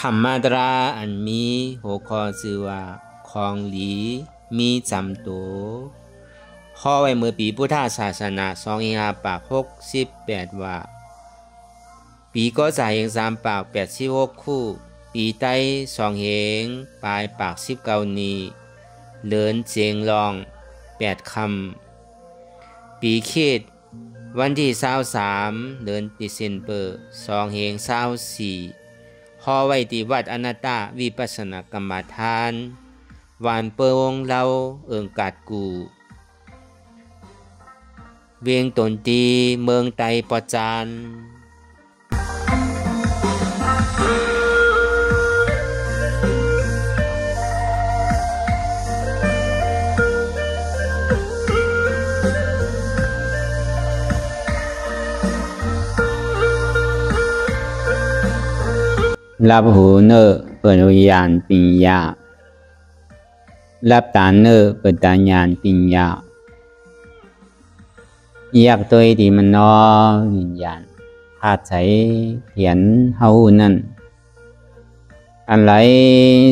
ธรรมตราอันมีหัวข้อชื่อว่าของหลีมีจำตัวข้อไว้เมื่อปีพุทธศาสนา2568ว่าปีก็จ่ายเอง3ปาก86คู่ปีใต้2เฮงปลายปาก19นี้เลินเจียงรอง8คำปีเขตวันที่23เดือนดิเซมเบอร์2เฮง24ข้อไว้ที่วัดอนัตตาวิปัสสนกรรมฐานวานเปิงเราเอิงกาดกูเวียงตนตีเมืองไตปอจานรับหูเนอเปิดวิญญาณปิญญารับตาเนอเปิดตาญาณปิญญาอยากตัวที่มันนอวิญญาณพาดใช้เขียนเฮานั่นอะไร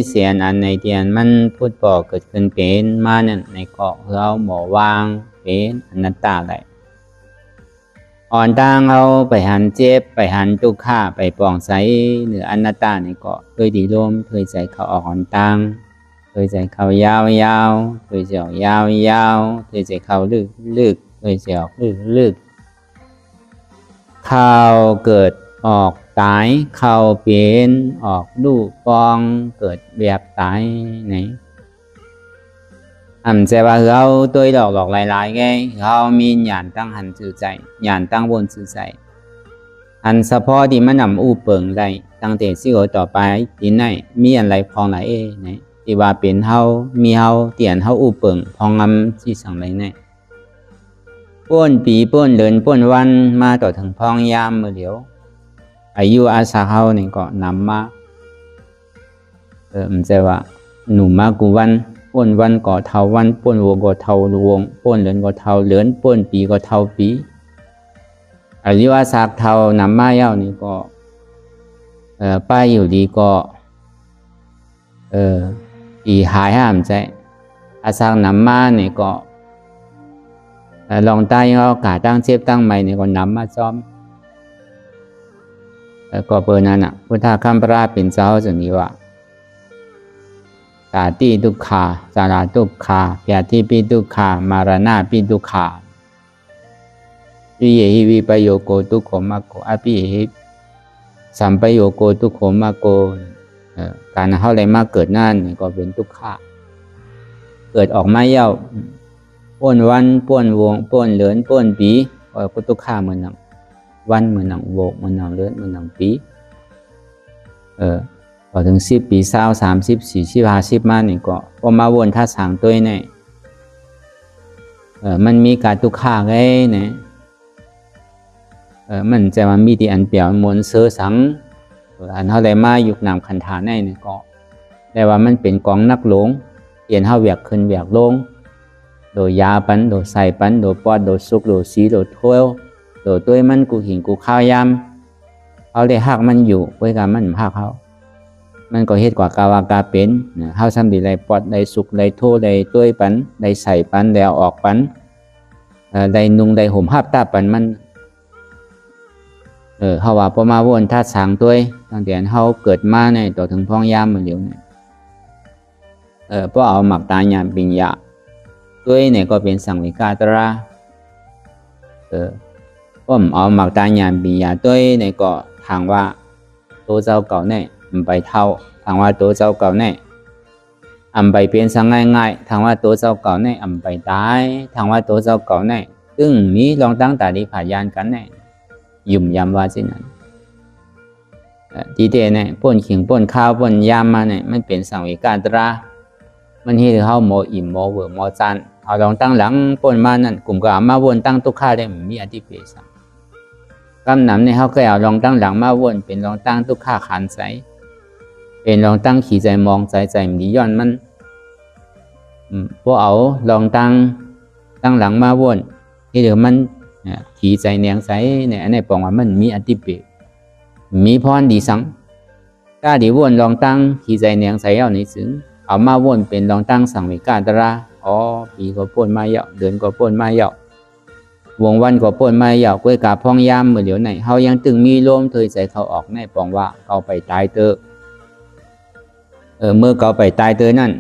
เสียนอันในเทียนมันพูดบอกเกิดขึ้นเป็นมานั่นในเกาะเราหมอวางเป็นอนัตตาได้อ่อนต่างเอาไปหันเจ็บไปหันทุกข้าไปปองใสเหนืออนัตตาในเกาะโดยดีลมเคยใจเขาออกอ่อนต่างเคยใจเขายาวยาวเคยใจออกยาวยาวเคยใจเขาลึกลึกเคยใจออกลึกลึกเขาเกิดออกตายเขาเปลี่ยนออกลูกปองเกิดแบบตายไหนจะว่าเราตัวหลอกหลายๆไงเรามีญาณตั้งหันจือใจญาณตั้งบนจือใจอันเฉพาะที่มันนำอู้เปิงได้ตั้งแต่สิ่งต่อไปที่ไหนมีอะไรพองหลายไหนที่ว่าเป็นเฮามีเฮาเตียนเฮาอู้เปิงพองงำที่สั่งไรไหนป้นปีป้นเดินป้นวันมาต่อถึงพองยามเมื่อเดียวอายุอาสาเฮาเนี่ยก็นำมามันจะว่าหนุ่มมากูวันป้นวันก็เท่าวันป้นวงก็เท่าวงป้นเหลือนก็เท่าเหลือนป้นปีก็เท่าปีอายุอาสาเท่านำมาเย้านี่ก็ป้ายอยู่ดีก็ปีหายห้ามใจอาสานำมาเนี่ยก็ลองใต้ก็กาตั้งเจ็บตั้งใหม่เนี่ยก็นำมาซ้อมก็เปิดนั่นพุทธคัมภราเป็นเจ้าส่วนนี้ว่าสาติทุกขาสาราทุกขาเปียทิปิทุกขามารณะปิทุกขาวิเยหิวิปโยโกทุกขมะโกอภิหิสัมปโยโกทุกขมะโกการเข้าอะไรมาเกิดนั่นก็เป็นทุกขะเกิดออกมาเย้าป้นวันป้นวงป้นเหลือนป้นปีก็ทุกขะเหมือนหนังวันเหมือนหนังโวกเหมือนหนังเลือดเหมือนหนังปีพอถึง10 ปี20 30 40 50มาเนี่ยก็พอมาวนท่าสางตัวเนี่ยมันมีการทุกข์ข้าไงเนี่ยมันจะมันมีที่อันเปลี่ยนมวลเสือสังอันเท่าไรมายุคนำคันฐานเนี่ยก็แต่ว่ามันเป็นกองนักหลงเปลี่ยนเท่าเวียกขึ้นเวียกลงโดยยาปันโดยใส่ปันโดยปอดโดยสุกโดยสีโดยถ้วยโดยตัวมันกูหินกูข้าวยำเอาได้หักมันอยู่ไว้กันมันหักเขามันก็เฮ็ดกว่ากาวากาเป็นเฮาซ้ำดีไรปอดได้สุกได้โทได้ต้วยปันได้ใส่ปันได้ออกปันได้นุ่งได้ห่มหับตาปันมันเฮาว่าพอมาวนธาตุสางต้วยตั้งแต่เฮาเกิดมาในต่อถึงพ้องยามมื้อเดียวนี่พอเอาหมักตาญาณปิญญาต้วยเนี่ยก็เป็นสังวิกาตราพอเอาหมักตาญาณปิญญาต้วยเนี่ยก็ทางว่าตัวเจ้าเก่าเนี่ยไปเท่าทางว่าตัวเจ้าเก่าเนี่ยไปเปลี่ยนสังง่ายๆทางว่าตัวเจ้าเก่าเนี่ยไปตายทางว่าตัวเจ้าเก่าเนี่ยซึ่งมีลองตั้งตาดีผ่ายานกันเนี่ยยุ่มยำว่าเช่นนั้นทีเดียเนี่ยป้นขิงป้นข้าวป้นยำมาเนี่ยมันเป็นสังวิการตรามันเห็นเขาโมอิ่มโมเวอร์โมจันเอาลองตั้งหลังป้นมานั่นกลุ่มก็มาวนตั้งตุกข้าได้มีอธิเปสังกำนำเนี่ยเขาก็เอาลองตั้งหลังมาวนเป็นลองตั้งตุกข้าขันใสเป็นลองตั้งขี่ใจมองใจมันย้อนมันพวกเอาลองตั้งหลังมาวนที่เดี๋ยวมันขี่ใจเนียงใสเนี่ยในปองว่ามันมีอธิเปมีพรดีสัง ก大的问ลองตั้งที่ใจเนียงใส่เอาในถึงเอามาวนเป็นลองตั้งสังเวกาตระอ๋อปีก็ป่นมาเยาเดือนก็ป่นมาเยาวงวันก็ป่นมาเยาก้วยกาพ่องยามเมื่อเดี๋ยวไหนเฮายังตึงมีลมเถยใจเขาออกในปองว่าเขาไปตายเตอเมื่อเขาไปตายเตอนั่น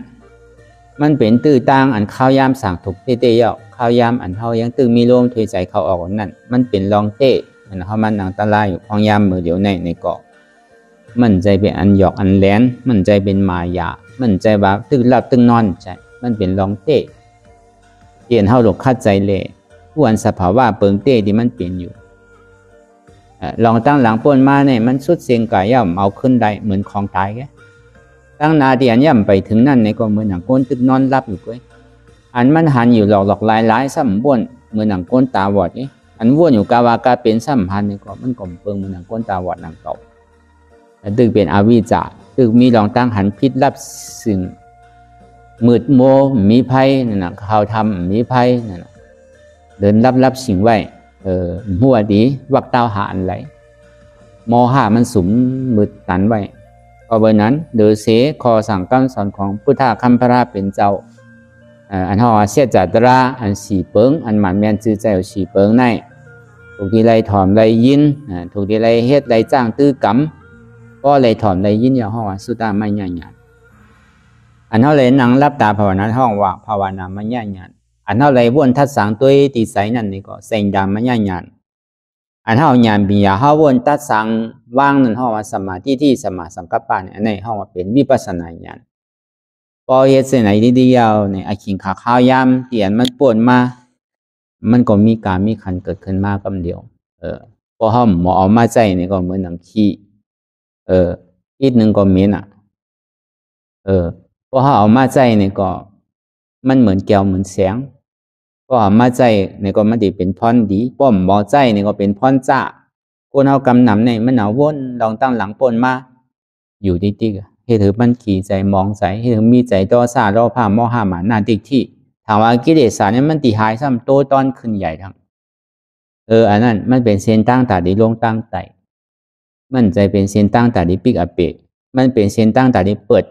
มันเป็นตื้อต่างอันข้าวยามสั่งถูกเตะเยาข้าวยามอันเฮายังตึงมีลมเถยใจเขาออกนั่นมันเป็นลองเตะมันเฮามันอันตรายอยู่พ่องยามเมื่อเดี๋ยวในเกาะมันใจเป็นอันหยอกอันแหลนมันใจเป็นมายามันใจว่าตึงหลับตึงนอนใจมันเป็นลองเตะเปลี่ยนเฮาหลกคัดใจเลยวันสภาวะเปิงเตะที่มันเปลี่ยนอยู่ลองตั้งหลังป่นมาเนี่ยมันสุดเสียงกายย่ำเอาขึ้นได้เหมือนของตายแกตั้งนาเดียนย่ำไปถึงนั่นในก็เหมือนหนังก้นตึกนอนรับอยู่ก้อยอันมันหันอยู่หลอกลายซ้ำบ้วนเหมือนหนังก้นตาบอดไงอันวนอยู่กาวากาเป็นซ้ำหันในก็มันก่อมเปิงเหมือนหนังก้นตาบอดหนังเก่าตึกเป็นอวิจาตึกมีลองตั้งหันพิษรับสิ่งมืดโมมีภัยนั่นนะข่าวทำมีภัยนั่นนะเดินรับสิ่งไว้หัวดีวักเต้าหาอันไหลมอหามันสุมมืดตันไว้ก็เบอร์นั้นเดือเสคอสั่งคำสอนของพุทธคำพระเป็นเจ้าอันห่อเสียจัตราอันสีเปิงอันหมันแมนจื้อใจสีเปิงในถูกที่ไรถอมไรยินถูกที่ไรเฮ็ดไรจ้างตื้อกำก็ไรถอมไรยินอย่างห่อสุตาไม่ใหญ่ใหญ่อันเท่าไรนั่งรับตาภาวนาห้องว่าภาวนาไม่ใหญ่ใหญ่อันเท่าไรวนทัดสังตัวตีใสนั่นนี่ก็เสียงดำไม่ใหญ่ใหญ่อันเท่าหยาบปียาเท่าวนทัดสังว่างนั่นห้องว่าสมาธิที่สมาสังกัปปะเนี่ยอันนี้ห้องว่าเป็นวิปัสสนาญาณพอเฮ็ดเส้นไหนดีๆเอาเนี่ยอาขิงขาข้าวยามเตียนมันปวดมามันก็มีการมีขันเกิดขึ้นมากำเดียวพอห้องหมอเอามาใจเนี่ยก็เหมือนหนังขี้อีกหนึ่งก็เหม็นพอเอามาใจเนี่ยก็มันเหมือนแก้วเหมือนแสงพอเอามาใจเนี่ยก็มันดีเป็นพรดีป้อมหมอใจเนี่ยก็เป็นพรจ้าคนเอากำนำเนี่ยมันเอาวนลองตั้งหลังปนมาอยู่ดีๆให้ถือมันขี่ใจมองใจให้ถือมีใจต่อซาล่อผ้ามอหาหมาหน้าดิกที่ถามว่ากิเลสเนี่ยมันตีหายซ้ำโตตอนขึ้นใหญ่ทั้งอันนั้นมันเป็นเส้นตั้งตาดีลงตั้งไตมันใจเป็นเส้นตั้งตาดีปิกอเปะมันเป็นเส้นตั้งตาดีเปิด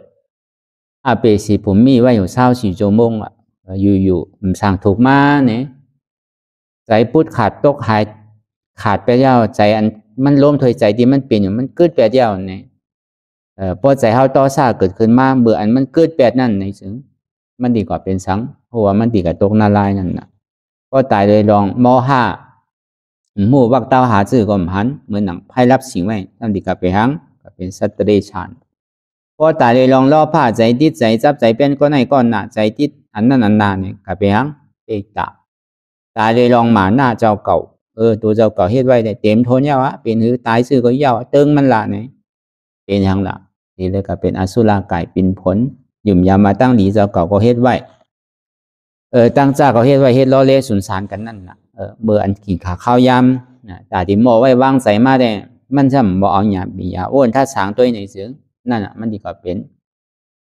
อาเปสีผมมีไว้อยู่24 ชั่วโมงอยู่สั่งถูกมาเนี่ยใจพุทธขาดตกขาดไปเดียวใจอันมันล้มถอยใจที่มันเปลี่ยนอยู่มันเกิดไปเดียวเนี่ยพอใจเฮาต่อซาเกิดขึ้นมาเบื่ออันมันเกิดแปดนั่นในซึ่งมันดีกว่าเป็นสังเพราะว่ามันดีกว่าตกนาลายนั่นน่ะก็ตายเลยลองมห้าหมู่วักเต้าหาจื้อก็หันเหมือนหนังไพ่รับสิ่งไว้นั่นดีกว่าไปหังก็เป็นสัตว์เดรัจฉานพอตายเลยลองล่อผ้าใจติดใจจับใจเป็นก้อนไหนก้อนหนาใจติดอันนั้นอันนาเนี่ยก็ไปหังเอกตายเลยลองหมาหน้าเจ้าเก่าตัวเจ้าเก่าเฮ็ดไว้ได้เต็มโทนยาวะเป็นหือตายซื่อก็ยาวเติงมันละเนี่ยเป็นหังละนี่เลยก็เป็นอสุรกายปินผลหยุ่มยามาตั้งหลีเจ้าเก่าก็เฮ็ดไว้ตั้งจ้าก็เฮ็ดไว้เฮ็ดล้อเล่สุนสารกันนั่นน่ะเมื่ออันขี่ขาข้าวยำนะตาที่หมอไว้วางใส่มาได้มันช่ำบ่เอาหยาบียาอ้วนถ้าสางตัวในเสือนั่นน่ะมันดีกว่าเป็น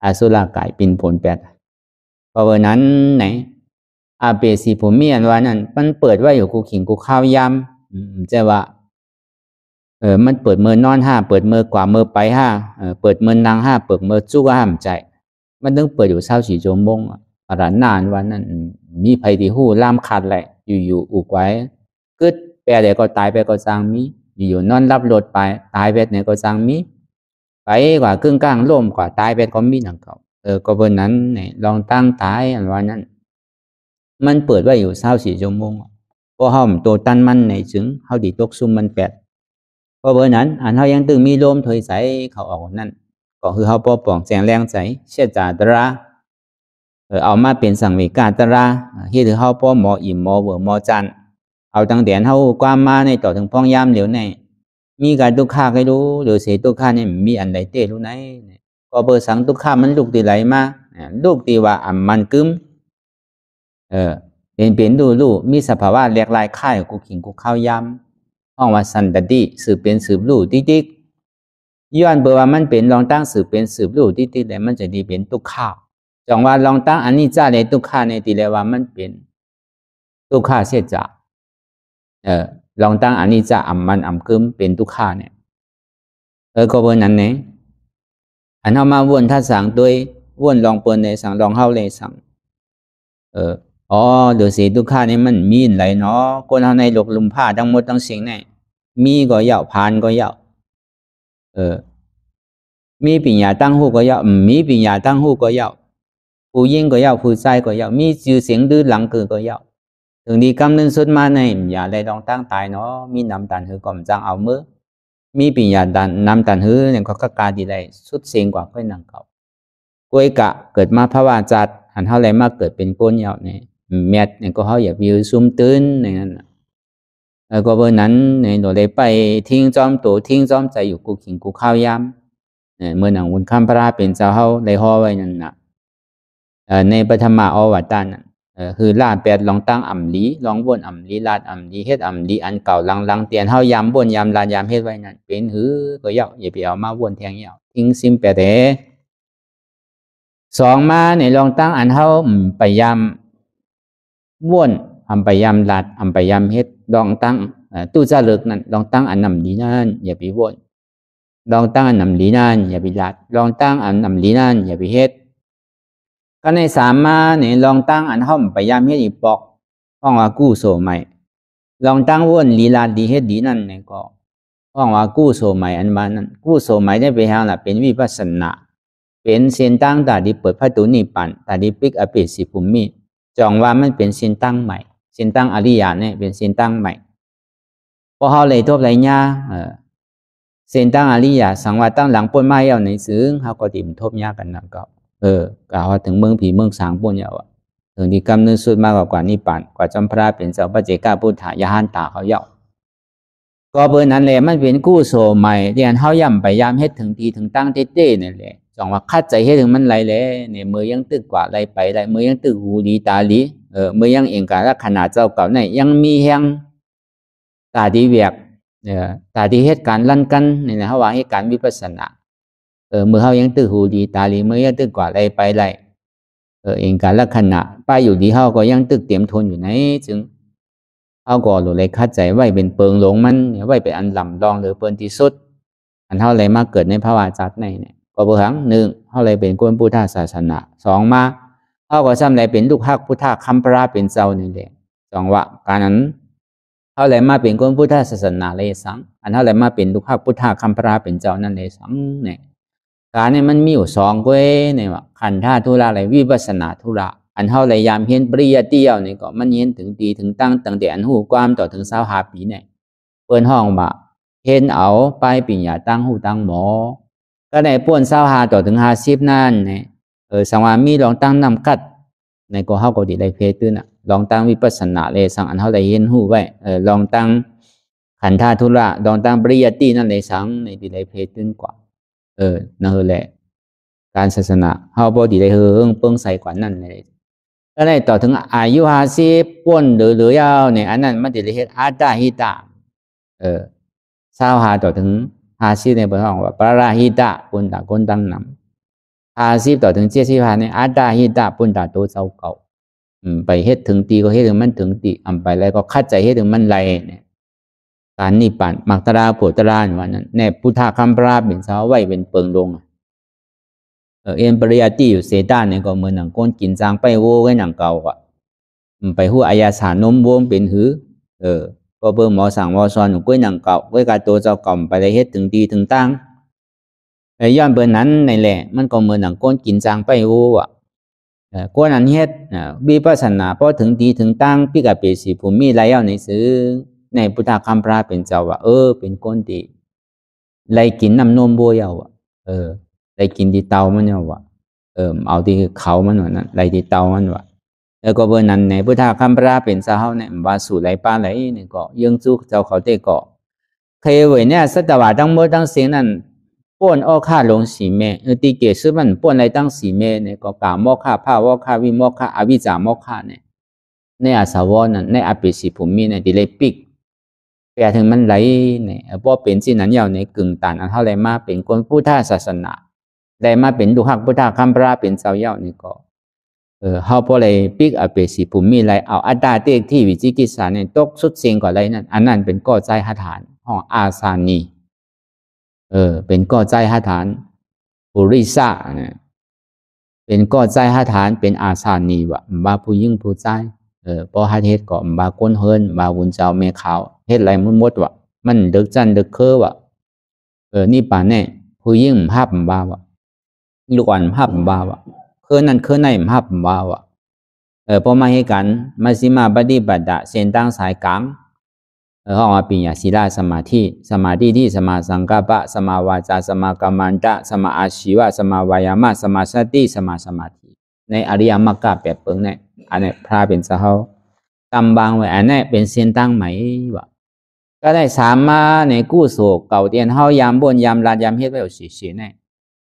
อสุรกายปินผลแปดเพราะว่านั้นไหนอาเปสีผมมีอันว่านั่นมันเปิดไว้อยู่กูขิงกูข้าวยำจะว่ามันเปิดมือนอน5เปิดมือกว่ามือไป5เปิดมือนาง5เปิดมือจุ้ก็ห้ามใจมันต้องเปิดอยู่24 ชั่วโมงอะไรนานวันนั้นมีภัยที่หู้ล่ามขาดแหละอยู่อุกไว้กึดแปรเดี๋ยวก็ตายไปก็จางมีอยู่นอนรับรถไปตายไปเนี่ยก็จางมีไปกว่าครึ่งกลางล่มกว่าตายไปก็มีหนังเก่าก็เบอร์นั้นเนี่ยลองตั้งตายอันวันนั้นมันเปิดไว้อยู่24 ชั่วโมงเพราะห้ามตัวตันมันในจึงเฮาดีตกซุ่มมันแปดเพราะเบอร์นั้นอันเฮายังตึงมีลมถอยใสเขาออกนั่นก็คือเฮาปอป่องแจงแรงใจเชื่อจาตราเอามาเป็นสังเวกาตราเฮ็ดให้เฮาปอหมออิ่มหมอเวอหมอจันเอาตั้งแต่เฮาความมาในต่อถึงพ้องยามเหลียวในมีการทุกข์ให้รู้หรือเสียทุกข์เนี่ยมีอันใดเตรู้ไหนก็เบอร์สังทุกข์มันลูกที่ไหลมาลูกที่ว่าอ่ำมันกึมเป็นดูมีสภาวะแหลกลายค่ายกูขิงกูข้าวยำห้องว่าสันตติสืบเป็นสืบรู้ติ๊กย้อนเบอร์ว่ามันเป็นลองตั้งสืบเป็นสืบรู้ติ๊กแต่มันจะดีเป็นทุกข์ข้าวจังว่าลองตั้งอันนี้จ้าในทุกข์ในตีเลยว่ามันเป็นทุกข์เสียจ้าลองตั้งอันนี้จ้าอ่ำมันอ่ำกึมเป็นทุกข์เนี่ยก็เบอร์นั้นเนี่ย อันเฮามาวนท่าสังด้วยวนลองเปิ้นในสังลองเฮาเลยสังอ๋อฤาษีทุกข้านี่มันมีหลายเนาะคนเฮาในโลกลุมผ้าทั้งหมดทั้งสิ่งนี่มีก็ยาวผ่านก็ยาวมีปัญญาตั้งหูก็ยาวมีปัญญาตั้งหูก็ยาวผู้หญิงก็ยาวผู้ชายก็ยาวมีชื่อเสียงดื้อหลังคือก็ยาวถึงดีกำนึงสุดมาในอย่าได้ลองตั้งตายเนาะมีนำตันหือก่อมจังเอามือมีปัญญาดันนำตันหือเนี่ยก็กาดีได้สุดเสียงกว่าค่อยนังเก่ากวยกะเกิดมาภาวะจัดหันเท่าไรมาเกิดเป็นก้นยาวเนี่ยเม็ดเนี่ยก็เขาอยากวิวซุ่มตื้นอย่างนั้นก็เบอร์นั้นเนี่ยเราได้ไปทิ้งจอมตัวทิ้งจอมใจอยู่กูขิงกูข้าวยำเนี่ยเมื่อหนังวุ้นข้ามพระเป็นเจ้าเขาได้ห่อไว้นั่นนะในปฐมอวัตตานคือลาดแปดลองตั้งอ่ำลีลองบนอ่ำลีลาดอ่ำลีเฮ็ดอ่ำลีอันเก่าลังเตียนเฮายำบนยำลาดยำเฮ็ดไว้นั่นเป็นหือก็ยาวอย่าไปเอามาวนแทงยาวทิ้งซิมแปดสองมาในลองตั้งอันเฮาไปยำวนไปยำลาดไปยำเฮ็ดลองตั้งตู้จะเลิกนั่นลองตั้งอันนำลีนั่นอย่าไปวนลองตั้งอันนำลีนั่นอย่าไปลาดลองตั้งอันนำลีนั่นอย่าไปเฮ็ดก็ในสามมาเนี่ยลองตั้งอันห้อมไปยามเฮ็ดอีปอกห้องว่ากู้โซใหม่ลองตั้งวนลีลาดีเฮ็ดดีนั่นเนี่ยก็ห้องว่ากู้โซใหม่อันมานั้นกู้โซใหม่ได้ไปหาล่ะเป็นวิปัสสนาเป็นเส้นตั้งตาดีเปิดประตูนิพพานตาดีปิกอภิสิภูมิจองว่ามันเป็นเส้นตั้งใหม่เส้นตั้งอริยะเนี่ยเป็นเส้นตั้งใหม่พอเฮาเลยทบไรญาเส้นตั้งอริยะสังวาตั้งหลังป่นไม้เอาในซึ้งเฮาก็ติมทบญากันนั่นก็กล่าวว่าถึงเมืองผีเมืองสางปุ่นยาวถึงที่กำนึงสุดมากกว่านิพพานกว่าจำพระเป็นเจ้าพระเจ้าพุทธายาหันตาเขาเยาก็เบอร์นั้นแหละมันเป็นกู้โซใหม่เรียนเฮาย่ำไปยามเฮ็ดถึงทีถึงตั้งเต้ๆนั่นแหละจองว่าคัดใจเฮ็ดถึงมันไหลแหละเนี่ยมือยังตึกกว่าไหลไปไหลมือยังตึกหูดีตาดีมือยังเองกาลักษณะเจ้าเก่าไหนยังมีแหงตาดีเวียกตาดีเฮ็ดการลั่นกันนี่นะเฮาว่าเฮ็ดการวิปัสสนามือเขายังตื้อหูดีตาลีมือยังตื้อกว่าไรไปไรเองการลักษณะป้ายอยู่ดีเขาก็ยังตึกเตรียมทนอยู่ไหนจึงเขาก็หลุดเลยคัดใจไว้เป็นเปิงหลงมันไว้เป็นอันลำลองหรือเปิงที่สุดอันเท่าไรมาเกิดในภาวะจัดในเนี่ยก็เบอร์หังหนึ่งเขาเลยเป็นคนพุทธศาสนาสองมาเขาก็ซ้ำเลยเป็นลูกฮักพุทธคัมภราเป็นเจ้านี่แหละสองว่าการนั้นเขาเลยมาเป็นคนพุทธศาสนาเลยสังอันเท่าไรมาเป็นลูกฮักพุทธคัมภราเป็นเจ้านั่นเลยสังเนี่ยการเนี่ยมันมีอยู่สองเว้ยเนี่ยว่าขันธาธุระอะไรวิปัสสนาธุระอันเท่าไรยามเห็นปริยัติเดียวนี่ก็มันเห็นถึงดีถึงตั้งแต่อันหูความต่อถึง25 ปีเนี่ยเปิ้นห้องว่าเห็นเอาไปปัญญาตั้งหูตั้งหมอก็ได้ป่วน25ต่อถึง50นั่นเนี่ยสังวามีลองตั้งนำกัดในก็เฮาก็ดีได้เพตื่นอ่ะลองตั้งวิปัสสนาเลยสังอันเท่าไรเห็นหูไว้ลองตั้งขันธาธุระลองตั้งปริยัตินั่นเลยสังในดีได้เพตื่นกว่านั่นแหละการศาสนาเฮาบ่ดีได้เฮิงเปิ้งใส่กว่านั้นเลยก็ได้ต่อถึงอายุ50ป่นหรือยาวเนี่ยอันนั้นมันสิได้เฮ็ดอาตาหิตะ25ต่อถึง50ในเพิ่นว่าปาราหิตะปุณตะคนตั้งนำ50ต่อถึง75เนี่ยอาตาหิตะปุณตะโตเจ้าเก่าไปเฮ็ดถึงตีก็เฮ็ดถึงมันถึงตีไปแล้วก็คัดใจเฮ็ดถึงมันไหลเนี่ยการนิพพานมักตราโพตราว่านั้นแน่พุทธคัมภราเป็นเสาไว้เป็นเปิงลงเอ็นปริยัติอยู่เสดานเนี่ยก็เหมือนหนังก้นกินจางไปโว้ไว้หนังเก่าอ่ะไปหัวอายาสานมวงเป็นหือก็เบิ่งหมอสั่งหมอสอนก้วยหนังเก่าก้วยกาตัวเจ้ากล่อมไปได้เฮ็ดถึงดีถึงตั้งย้อนเบิ่นนั้นในแหละมันก็เหมือนหนังก้นกินจางไปโว้อ่ะก้นนั้นเฮ็ดวิปัสสนาพอถึงดีถึงตั้งพิกาเปสีภูมิไรเอาในซื้อในพุทธคัมภราเป็นเจ้าว่าเป็นก้นดีไล่กินน้ำนมบัวยาวอ่ะไล่กินที่เตามันเนี่ยว่ะเอาที่เขามันว่านั้นไล่ที่เตามันว่ะก็เบอร์นั้นในพุทธคัมภราเป็นเจ้าเนี่ยว่าสู่ไหลป้าไหลนี่ก็ยังสู้เจ้าเขาเตะก็เคยไว้เนี่ยสัตวะทั้งหมดทั้งเสียงนั้นป่วนอ้อข้าลงสีเมตีเกศมันป่วนอะไรตั้งสีเมเนี่ยก็กาโมฆะภาวะฆะวิโมฆะอวิจจาโมฆะเนี่ยในอาสาวะนั้นในอภิสิภูมิเนี่ยที่เลยปิกแปลถึงมันไหลเนี่ยพอเป็นสิ่งนั้นยาวในกึ่งตันอันเท่าไรมาเป็นคนพุทธศาสนาได้มาเป็นดุหักพุทธคัมภราเป็นเจ้าเย่านี่ก็เฮาพอเลยปิกอเปสีภูมิไรเอาอัตตาเตกที่วิจิกิจสาเนี่ยตกสุดเสียงกว่าไรนั่นอันนั้นเป็นก่อใจหฐานห้องอาสานีเป็นก่อใจหฐาน ปุริสะเนี่ยเป็นก็ใจหาฐานเป็นอาสานีวะบาผู้ยิ่งผู้ใจพอหาเฮ็ดก็บาก้นเฮินบาวุนเจ้าแม่ขาวเฮ็ดไรมุ่นมดวะมันเดึกจันเดึกเคอวะนี่ป่านแน่ผู้ยิ่งภาพบาวะลูกอ่อนภาพบาวะเคอนั่นเคอในภาพบาวะพอมาให้กันมาสิมาปฏิบัติเส้นตั้งสายกลางห้องอภิญญาศีลสมาธิที่สมาสังกัปปะสมาวาจาสมากัมมันตะสมาอาชีวะสมาวายามะสมาสติสมาสมาธิในอริยมรรคแปดเปิงเนี่ยอันนี้พระเป็นเจ้าตำบางไว้อันนี้เป็นเส้นตั้งไหมวะก็ได้สามมาในกู้โศกเก่าเตียนเฮายามบนยามลาดยามเฮ็ดไว้เอาสีเนี่ย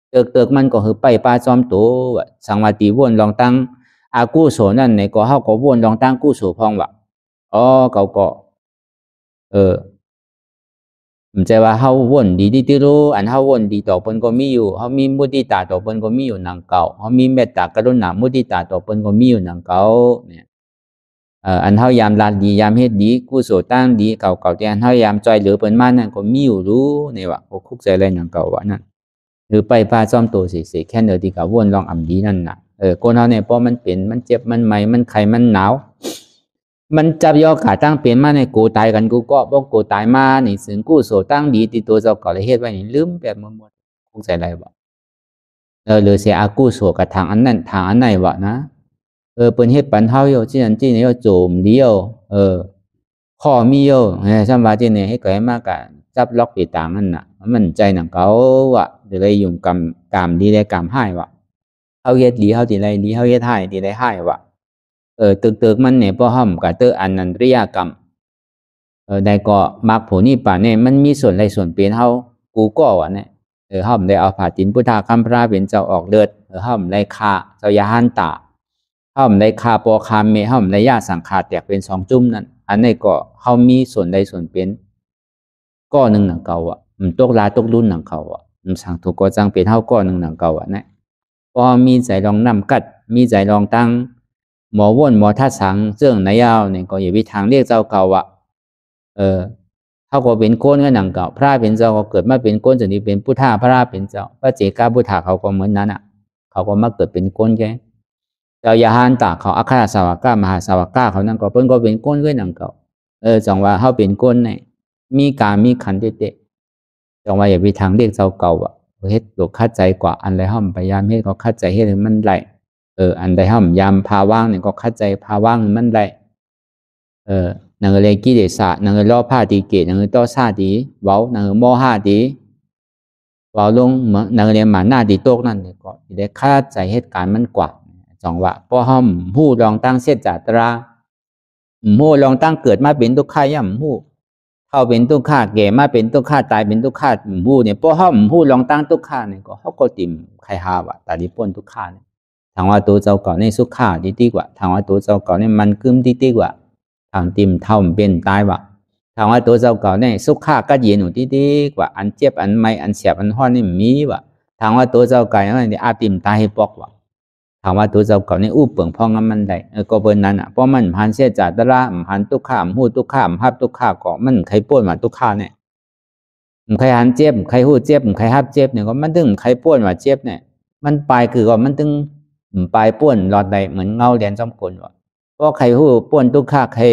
เติกมันก็คือไปปลาจอมโตวะสังวาติวนลองตั้งอากู้โศนั่นในก็เฮาก็วนลองตั้งกู้โศพองวะเก่าก็มันจะว่าเฮาวนดีที่รู้อันเฮาวนดีต่อเพิ่นก็มีอยู่เฮามีมุทิตาต่อเพิ่นก็มีอยู่นางเก่าเฮามีเมตตากรุณามุทิตาต่อเพิ่นก็มีอยู่นางเก่าเนี่ยอันเฮายามลาดียามเฮ็ดดีกุศลตั้งดีเก่าแต่อันเฮายามจ่อยเหลือเพิ่นมานั่นก็มีอยู่รู้นี่ว่าก็คุกใจอะไรนางเก่าว่านั่นหรือไปพาซ่อมตัวสิแค่เดียวที่ก็วนลองอำดีนั่นน่ะคนเฮาเนี่ยพอมันเป็นมันเจ็บมันไหมมันไข้มันหนาวมันจับยอกขาตั้งเป็นมาในกูตายกันกูก็บอกกูตายมานี่สึงกูโสตั้งดีติตัวเจ้าก่อเลยเฮ็ดไว้นี่ลืมแบบหมดคงใจอะไรบ่หรือเสียอากูโสกับทางอันนั้นทางอันไหนวะนะเปิ้นเฮ็ดปันเฮาอยู่ที่นั่นที่นี่โจมเดียวข้อมีอยู่ซัมว่าที่นี่ให้เกิดมากะจับล็อกติต่างนั่นน่ะมันใจหนังเขาว่ะเลยยุ่งกรรมดีได้กรรมให้ว่ะเฮาเฮ็ดดีเฮาสิได้ดีเฮาเฮ็ดให้ดีได้ให้ว่ะตึกมันเนี่ยพอห้อมกับอันนันตริยกรรมได้ก็มักผลนี่ป่าเนี่ยมันมีส่วนไรส่วนเปลี่ยนเฮากูก็วะเนี่ยห้อมได้เอาผ่าจินพุทธาคัมพระเป็นเจ้าออกเลือดห้อมได้คาเจ้ายาหันตาห้อมได้คาปอคามเมห้อมได้ยาสังขาแตกเป็น2จุ่มนั่นอันนี้ก็เฮามีส่วนใดส่วนเปลี่ยนก็หนึ่งหนังเก่าอ่ะตกลาตกรุ่นหนังเก่าอ่ะสั่งถูกก็จังเป็นเฮาก็หนึ่งหนังเก่าอ่ะเนี่ยพอมีใจลองนำกัดมีใจลองตั้งหมอว่นหมอท่าสังเสื่องนายยาวเนี่ยก็อย่าไปทางเรียกเจ้าเก่าอ่ะเขาก็เป็นโกนก็หนังเก่าพระเป็นเจ้าก็เกิดมาเป็นโกนจนนี้เป็นพุทธาพระเป็นเจ้าพระเจกาพุทธาเขาก็เหมือนนั้นอ่ะเขาก็มาเกิดเป็นโกนแกเจ้ายาหันตาเขาอัครสาวกามหาสาวกาเขานั่นก็เพิ่นก็เป็นโกนก็หนังเก่าจังว่าเขาเป็นโกนเนี่ยมีการมีขันเตะจังว่าอย่าไปทางเรียกเจ้าเก่าอ่ะเฮ็ดตัวคัดใจกว่าอันไรห้อมพยายามเฮ็ดเขาคัดใจเฮ็ดให้มันไหลอันใดห้อมยามพาว่างเนี่ยก็คัดใจพาว่างมันได้นางเลยกิเลสะนางล้อผ้าดีเกตนางต่อซาดีเว้านางโมหะดีเว้าลงนางเรียนหมาหน้าดีโตกนั่นเนี่ยก็ได้คัดใจเหตุการณ์มันกว่าจังว่าพอห้อมหู้ลองตั้งเสียจาตราหู้ลองตั้งเกิดมาเป็นทุกข์ย่ำหู้เข้าเป็นทุกข์แก่มาเป็นทุกข์ตายเป็นทุกข์หู้เนี่ยพอห้อมหู้ลองตั้งทุกข์เนี่ยก็เขาก็ติ่มใครหาวะตาดิป้นทุกข์เนี่ยทางว่าตัวเจ้าเก่าในสุขาดีกว่าทางว่าตัวเจ้าเก่าในมันกึมดีกว่าทางติมเท่าเป็นตายวะทางว่าตัวเจ้าเก่าในสุขาก็เย็นหนูดีกว่าอันเจ็บอันไม่อันเสียบอันห้อนนี่มีวะทางว่าตัวเจ้าเก่าในอาติมตายให้ปอกวะทางว่าตัวเจ้าเก่าในอู้เปิ่งพองมันได้ก็เบิ่นนั้นอ่ะเพราะมันพันเสียจัดตระพันทุกข้ามหูทุกข้ามภาพทุกข้าก็มันใครป้วนมาทุกข้าเนี่ยใครหันเจ็บใครหูเจ็บใครฮับเจ็บเนี่ยก็มันตึงใครป้วนมาเจ็บเนี่ยมันไปคือก็มันตึงปลายป้วนหลอดใดเหมือนเงาแดนจอมกลวะเพราะใครหู้ป้วนทุกข้าใคร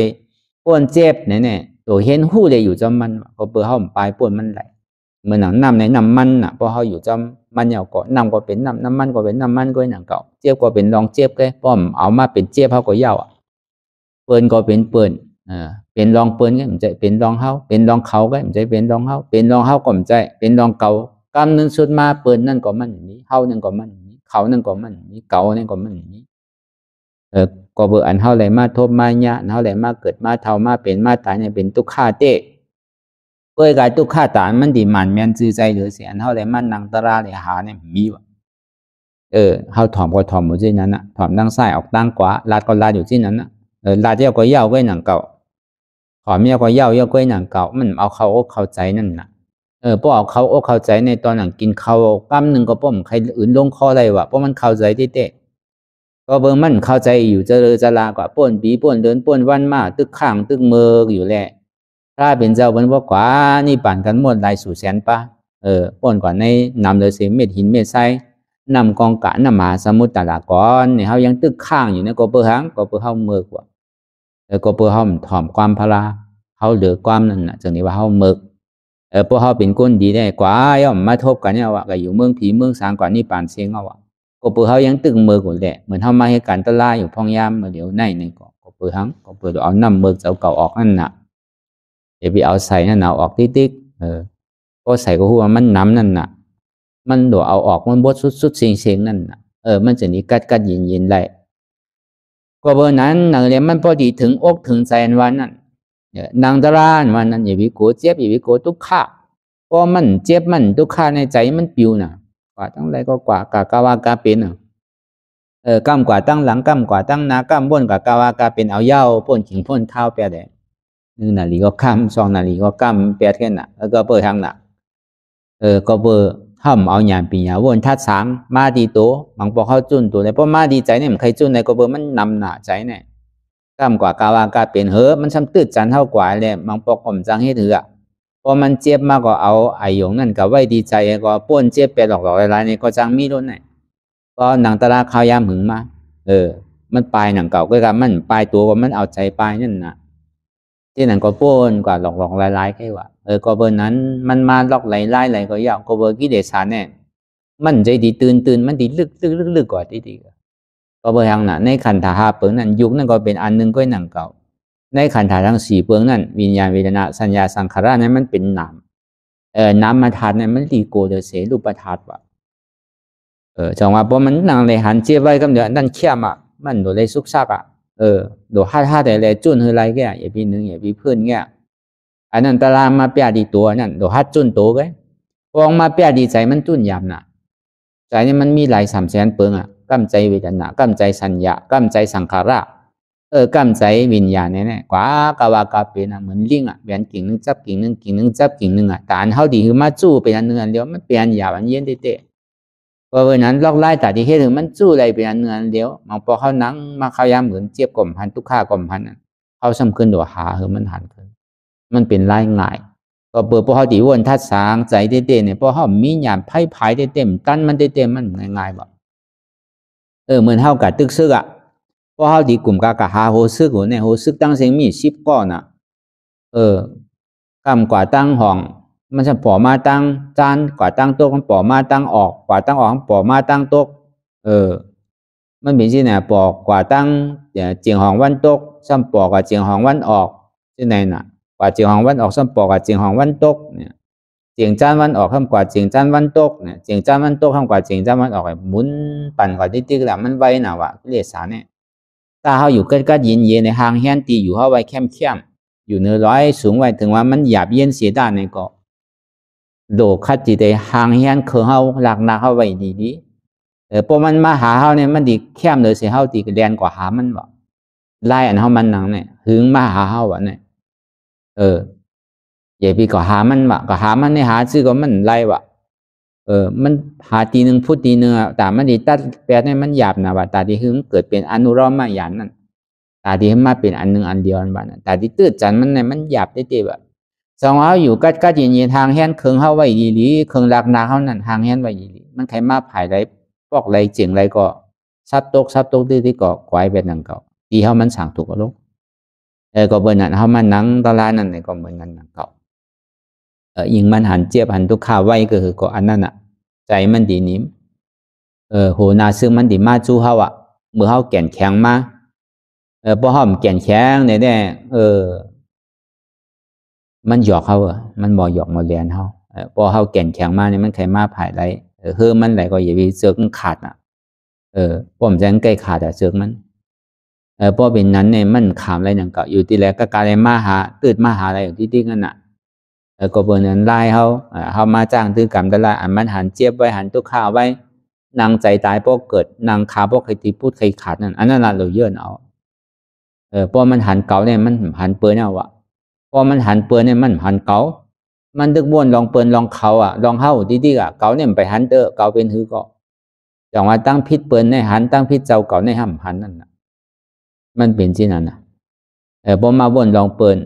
ป้วนเจ็บเนี่ยตัวเห็นหู้เลยอยู่จอมมันก็เปิดห้องปลายป้วนมันไหลเหมือนหนังน้ำในน้ำมันน่ะเพราะเขาอยู่จอมมันเหยาเกาะน้ำก็เป็นน้ำมันก็เป็นน้ำมันก็หนังเก่าเจ็บก็เป็นรองเจ็บก็ป้อมเอามาเป็นเจ็บเขาก็เย้าอ่ะเปิ้นก็เป็นเปิ้นเป็นรองเปิ้นก็มันจะเป็นรองเฮาเป็นรองเขาก็มันจะเป็นรองเฮาเป็นรองเฮาก็มันจะเป็นรองเก่ากำนึงสุดมาเปิ้นนั่นก็มันนี้เฮานั่นก็มันเขานั่นก็มันมีเก่านั่นก็มันมีก็เบออันเท่าไรมาทบมาเนี่ยเท่าไรมาเกิดมาเท่ามาเป็นมาตายเนี่ยเป็นทุกข้าเตะเกิดกายทุกข้าตายมันดีมันแม่นซื่อใจหรือเสียอันเท่าไรมันนังตราเลยหาเนี่ยมีวะเฮาถอมก็ถอมอยู่ที่นั้นนะถอมตั้งซ้ายออกตั้งขวาลาดก็ลาดอยู่ที่นั้นนะลาดเยาก็เย้าก็หนังเก่าถอมเยาก็เย้าก็หนังเก่ามันเอาเขาเข้าใจนั่นนะพวกเขาเข้าใจในตอนหลังกินข้าวกำหนึ่งก็ป้อมใครอื่นลงคออะไรวะเพราะมันเข้าใจที่เตะก็เบิ่งมันเข้าใจอยู่เจริญจรากว่าป้วนปีป้วนเดินป้วนวันมาตึกข้างตึกเมืออยู่แหละพระเป็นเจ้าเป็นว่ากว่านี่ปั่นกันหมดลายสู่แสนปะป้วนกว่าในนำเลยเสียเม็ดหินเม็ดทราย นำกองกะนำมหาสมุทรตะละก่อนเนี่ยเขายังตึกข้างอยู่ในก็เปื่อหังก็เปื่อเขาเมือกว่าก็เปื่อเขาถ่อมความพลาเขาเหลือความนั่นน่ะจังนี้ว่าเขาเมือกพวกเขาเป็นคนดีได้กว่าย่อมมาทบกันเนี่ยว่าก็อยู่เมืองผีเมืองสางกว่านี่ปานเสียงเอาว่าก็เปื่อเขายังตึกเมือกอยู่แหละเหมือนเขามาให้การตะลาอยู่พองยามมาเดี๋ยวในนี่ก็เปื่อหังก็เปื่อเอาน้ำเมือกเจ้าเก่าออกนั่นน่ะเดี๋ยวไปเอาใส่นั่นเอาออกติ๊กก็ใส่ก็หัวมันน้ำนั่นน่ะมันโดดเอาออกมันบดสุดๆเสียงนั่นน่ะมันจะนี่กัดยินได้ก็เบอร์นั้นนังเรียนมันพอดีถึงอกถึงใจวันนั้นนางตรานวันนั้นอย่าวิโกเจ็บอย่าวิโกทุกข์ะเพราะมันเจ็บมันทุกข์ะในใจมันปิวน่ะกว่าตั้งไรก็กว่ากาวากาเป็นกำกว่าตั้งหลังกำกว่าตั้งหน้ากำบนกาวากาเป็นเอาเย้าพ่นขิงพ่นข้าวแปดเลย1 นาฬิกาก็2 นาฬิกาก็แปดแค่น่ะแล้วก็เปิดทางน่ะก็เบอร์ห้ามเอาหยามปีหยาวนทัดสางมาดีตัวบางพอเขาจุนตัวเลยเพราะมาดีใจเนี่ยมันใครจุนในก็เบอร์มันนำหนาใจเนี่ยกำกว่ากาวากาเป็นมันซ้ำตื้อจันเท่ากว่าเลยบางพอผมจังให้ถือพอมันเจ็บมากก็เอาไอหยงนั่นกับไว้ดีใจก็ป้นเจ็บไปหลอกหลายๆนี่ก็จังมีรุ่นไหนก็หนังตลาข้าวยามหึงมามันปลายหนังเก่าก็กับมันปลายตัวว่ามันเอาใจปลายนั่นน่ะที่นั่นก็ป้นกว่าหลอกหลายๆแค่ว่าก็เบอร์นั้นมันมาหลอกหลายก็ยาวก็เบอร์กิเลสเนี่ยมันใจดีตื่นมันดีลึกกว่าดีก็เบอร์ทางน่ะในขันธ์หาเปิงนั้นยุคนั้นก็เป็นอันนึงก็หนังเก่าในขันธ์ทั้ง4เปิงนั้นวิญญาณเวทนาสัญญาสังขารนั้นมันเป็นนามนามธาตุนั้นมันดีโกเดเสรูปธาตุว่าจังว่าพอมันนางเลยหันเจี๊ยบไว้กับเดี๋ยวนั่นเขี้ยมมันโดนเลยซุกซักโดนห้าแต่เลยจุนเฮไรแกอย่าปีนึงอย่าปีเพื่อนแกอันนั้นตารางมาเปียดีตัวนั่นโดนฮัดจุนโตกันพอมาเปียดีใจมันจุนยำน่ะใจนี่มันมีหลาย300,000เปิงกำใจเวทนากำใจสัญญากำใจสังขารกำใจวิญญาณเนี่ยกว่ากาวากาเป็นเหมือนลิงเปลี่ยนกิ่งนึงจับกิ่งนึงกิ่งนึงจับกิ่งนึงแต่อันเขาดีคือมาจู้เป็นอันนึงอันเดียวมันเปลี่ยนหยาบอันเย็นเตะเพราะวันนั้นลอกไล่แต่ที่เห็นมันจู้อะไรเป็นอันนึงอันเดียวมองพอเขานั่งมาเขายามเหมือนเจี๊ยบกลมพันทุกข้ากลมพันเขาสำคัญตัวหามันหันขึ้นมันเป็นไล่ง่ายก็เปิดพอเขาดีวนทัดสางใจเตะเนี่ยพอเขามีหยาบไพ่ไพ่เต็มตั้นมันเต็มมันง่ายๆแบบเหมือนเขากัดตึกซึกพอเขาดีกลุ่มกากะหาโหซึกเนี่ยโหซึกตั้งเสียงมี10 ก้อนกำกว่าตั้งห้องมันจะปอมาตั้งจานกว่าตั้งโต๊ะมันปอมาตั้งออกกว่าตั้งออกปอมาตั้งโต๊ะมันเป็นที่ไหนปอกว่าตั้งเจียงห้องวันโต๊ะซ้ำปอกว่าเจียงห้องวันออกที่ไหนน่ะกว่าเจียงห้องวันออกซ้ำปอกว่าเจียงห้องวันโต๊ะเนี่ยเจียงจานวันออกข้ามกว่าเจียงจานวันโต๊ะเนี่ยเจียงจานวันโต๊ะข้ามกว่าเจียงจานวันออกหมุนปั่นกว่าติ๊กๆแหละมันไวน่ะว่ะกิเลสเนี่ยถ้าเขาอยู่ก็เย็นในห้างแฮนตีอยู่เขาไว้เข้มอยู่เนื้อร้อยสูงไว้ถึงว่ามันหยาบเย็นเสียด้านในก็โดคัดจิตในห้างแฮนคือเขาหลักนาเขาไว้ดีพอมันมาหาเขาเนี่ยมันดีเข้มเลยเสียเขาตีกระเด็นกว่าหามันบ่ไล่อันเขามันนังเนี่ยหึงมาหาเขาวะเนี่ยอย่าไปก็หามันบ่ก็หามันในหาซื้อก็มันไล่บ่มันหาตีหนึ่งพูดตีหนึ่งแต่มันดีตัดแปดเนี่ยมันหยาบนะว่าตาดีหึงเกิดเป็นอนุรมมาหยานนั่นตาดีมาเป็นอันหนึ่งอันเดียวนั่นบ้านตาดีตื้อจันมันเนี่ยมันหยาบได้ๆแบบสองเขาอยู่กัดเย็นทางแฮนเคืองเขาไว้ดีๆเคืองหลักนาเขานั่นทางแฮนไว้ดีๆมันใครมาผายไรปอกไรเจียงไรก็ซับตกที่ก็ควายเป็นนังเก่าตีเขามันสั่งถูกก็ลูกก็เบอร์นั้นเขามันนังตลาดนั่นเนี่ยก็เหมือนกันนังเก่ายิงมันหันเจี๊ยบหันทุกข้าวไว้ก็คือก็อันนั้นใจมันดีนิ่มโหนาซึ่งมันดีมาจู้เขาเมื่อเขาแก่นแข็งมาพอเขาแก่นแข็งเนี่ยมันหยอกเขามันบ่หยอกมาเรียนเขาพอเขาแก่นแข็งมาเนี่ยมันใครมาผ่ายไรมันไหลก็อย่าไปเสือกขาดผมจะใกล้ขาดเสือกมันพอเป็นนั้นเนี่ยมันขามอะไรหนังเก่าอยู่ที่แรกก็การมาหาตื่นมาหาอะไรอยู่ที่นั่นน่ะก็เบอร์นั้นไล่เขามาจ้างตื้อกรรมได้ละอันมันหันเจี๊ยบไว้หันตุกข้าวไว้นางใจตายพวกเกิดนางขาพวกใครตีพูดใครขาดนั่นอันนั้นเราเยื่อเอาพอมันหันเก่าเนี่ยมันหันเปื้อนเอาพอมันหันเปื้อนเนี่ยมันหันเก่ามันดึกบ้วนลองเปื้อนลองเขาลองเฮ้าดีๆเก่าเนี่ยไปหันเตอเก่าเป็นหือก็อย่างว่าตั้งพิษเปื้อนในหันตั้งพิษเจ้าเก่าในห้ำหันนั่นมันเป็นที่นั่นพอมาบ้วนลองเปื้อน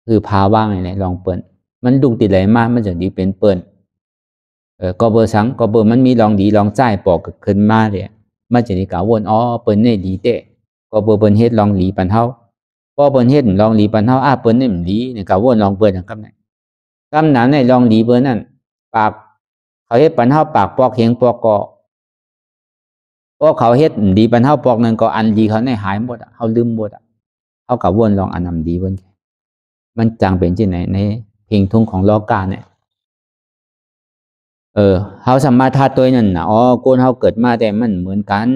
คือพาว่างไงลองเปื้อนมันดุติดไหลมากมันจะดีเป็นเปิ้น ก็เบอร์สังก็เบอร์มันมีลองดีลองใจปอกขึ้นมาเลยมันจะนี่กะวนอ๋อเปิ้นเนี่ยดีเตะก็เบอร์เปิ้นเฮ็ดลองหลีปันเฮาพอเปิ้นเฮ็ดลองหลีปันเฮาเปิ้นเนี่ยมันดีเนี่ยกะวนลองเปิ้นกำไหนกำนั้นในลองหลีเปิ้นนั่นปากเขาเฮ็ดปันเฮาปากปอกเฮงปอกก็พอเขาเฮ็ดดีปันเฮาปอกนึงก็อันดีเขาในหายหมดเฮาลืมหมดเฮากะวนลองอันนำดีเปิ้นมันจังเป็นจังไหนในเพลงทุ่งของโลกาเนี่ยเฮาสามารถทาตัวนั่นนะอ๋อคนเฮาเกิดมาแต่มันเหมือนกัน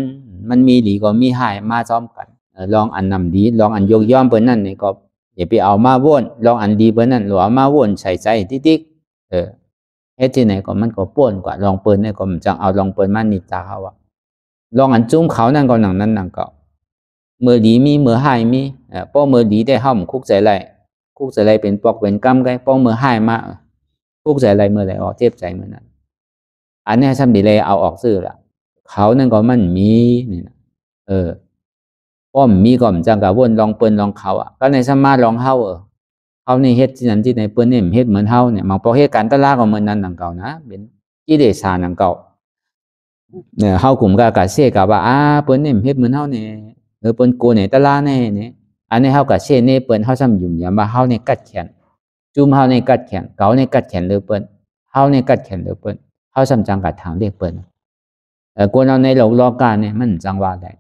มันมีดีก็มีหายมาซ้อมกันลองอันนำดีลองอันยกย่อมเปิ้นนั่นนี่ก็อย่าไปเอามาวนลองอันดีเปิ้นนั่นหรือเอามาวนใส่ใจติ๊กๆเฮ็ดที่ไหนก็มันก็ป่วนกว่าลองเปิ้นนี่ก็มันจังเอาลองเปิ้นมานิจาเฮาว่าลองอันจุ้มเขานั่นก็นั่นก็มือดีมีมือหายมีป้อมือดีได้เฮาคุกใจไรคุกใจไรเป็นปอกเป็นกำไกป้อมือหายมาคุกใจไรมือไรออกเทียบใจมือนั้นอันนี้ซ้ำดีเลยเอาออกซื้อละเขานั่นก็มันมีนี่นะป้อมมีก็มจังกับวนลองเปิ้นลองเขาก็ในสมาลองเฮาเขาในเฮ็ดที่นั้นที่ในเปิ้นเนี่ยเฮ็ดเหมือนเฮาเนี่ยบางพอเฮ็ดการตลาดก็เหมือนนั้นดังเก่านะเป็นกิเลสาดังเก่าเนี่ยเฮากลุ่มกะเสกะว่าเปิ้นเนี่ยเฮ็ดเหมือนเฮาเนี่ยเปิ้นโกเนี่ยตลาดเนี่ยอันนี้เฮากะเสเนี่ยเปิ้นเฮาซ้ำยุ่มยามว่าเฮาเนี่ยกัดแขนจุ่มเฮาเนี่ยกัดแขนเก่าเนี่ยกัดแขนเลยเปิ้นเฮาเนี่ยกัดแขนเลยเปิ้นเฮาซ้ำจังกับทางเรียกเปิ้นคนเราในโลกาเนี่ยมันจังว่าได้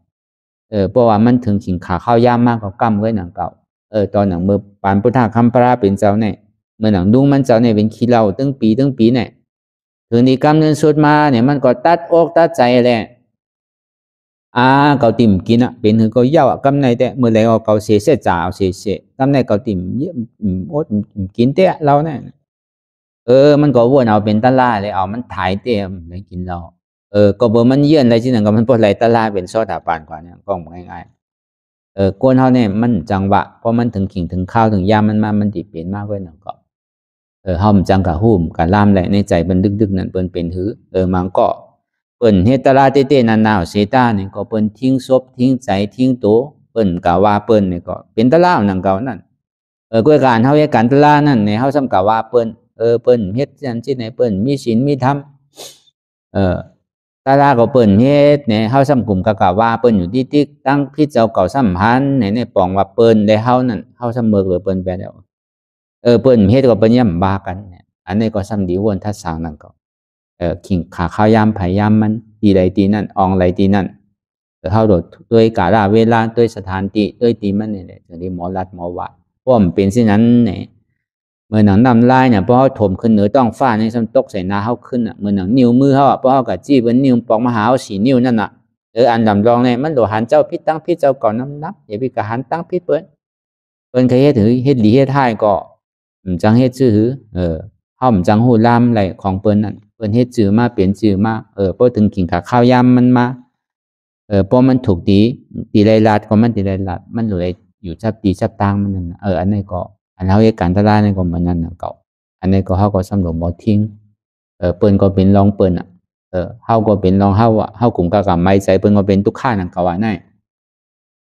เพราะว่ามันถึงขิงขาเข้ายามมากกว่ากำไว้หนังเก่าตอนหนังมือปานพุทธคัมภราเป็นเจ้าเนี่ยเมื่อหนังดุ้งมันเจ้าเนี่ยเป็นขี้เหล้าตั้งปีเนี่ยถึงนี้กำเนินสุดมาเนี่ยมันก็ตัดอกตัดใจแหละเกาติ่มกินเป็นคือก็เย่ากำในแต่เมื่อไรเกาเสียจ่าเสียกำในเกาติ่มเยอะอดกินเตะเราเนี่ยมันก็วนเอาเป็นตะล่าเลยเอามันถ่ายเตะเลยกินเราก็บ่มันเยื่อนอะไรที่นั่นก็มันพอไหลตะล่าเป็นซอดาปานกว่าเนี่ยก็ง่ายๆกวนเฮาเนี่ยมันจังหวะเพราะมันถึงขิงถึงข้าวถึงยามมันมามันติเปลี่ยนมากกว่านั่นก็เฮามันจังกะหุ้มกะล่ามแหละในใจเปิ้นดึกๆนั่นเปิ้นเป็นหือมันก็เปิ้นเฮ็ดตะล่าเต้ๆนานๆเสตานี่ก็เปิ้นทิ้งศพทิ้งใจทิ้งโตเปิ้นกะว่าเปิ้นนี่ก็เป็นตะล่านั่นเก่านั่นกวยการเฮาเฮ็ดการตะล่านั่นเนี่ยเฮาซ้ำกะว่าเปิ้นเปิ้นเฮ็ดจังซี่ไหนเปิ้นมีศีลมีธรรมตาลาก็เปิ้นเฮ็ดเนี่ยเฮาซ้ำกลุ่มกะว่าเปิ้นอยู่ที่ติ๊กตั้งพี่เจ้าเก่าสัมพันธ์ในปองว่าเปิ้นได้เฮานั่นเฮาซ้ำเมิกหรือเปิ้นแปลแล้วเปิ้นเฮ็ดก็เปิ้นย่ำบากันเนี่ยอันนี้ก็ซ้ำดีวนทัดสางนั่นก็ขิงขาข้าวยามไผยามมันตีใดตีนั่นอองไหลตีนั่นเฮาโดดด้วยกาลเวลาด้วยสถานที่ด้วยตีมันนี่แหละถึงได้หมอรัดหมอว่าเพราะมันเป็นเช่นนั้นเนี่ยเมื่อหนังนำลายเนี่ยเพราะเขาถมขึ้นเหนือต้องฟ้าในซ้ำตกใส่หน้าเขาขึ้นเมื่อหนังนิ้วมือเขาเพราะเขากับจี้เป็นนิ้วปอกมหาสีนิ้วนั่นอันดำรองเนี่ยมันโดหันเจ้าพิษตั้งพิษเจ้าก่อนน้ำนับอย่าไปกะหันตั้งพิษเปิ้นเคยเฮ็ดถือเฮ็ดดีเฮ็ดท้ายก็จังเฮ็ดชื่อเขาจังหูลามไหลของเปิ้นนั่นเปิ้นเฮ็ดชื่อมาเปลี่ยนชื่อมาพอถึงขิงขาข้าวยำมันมาพอมันถูกตีไรลาดก็มันตีไรลาดมันเลยอยู่ชับตีชับตางมันนั่นอันนี้ก็อันเฮาเฮ็ดการตลาดนี่ก็เหมือนนั้นเก่าอันนี้ก็เฮาก็สำรวจบ่ทิ้งเปิ้นก็เป็นรองเปิ้นเฮาก็เป็นรองเฮากลุ่มกะไม่ใจเปิ้นก็เป็นทุกข้านั่นก็ว่าได้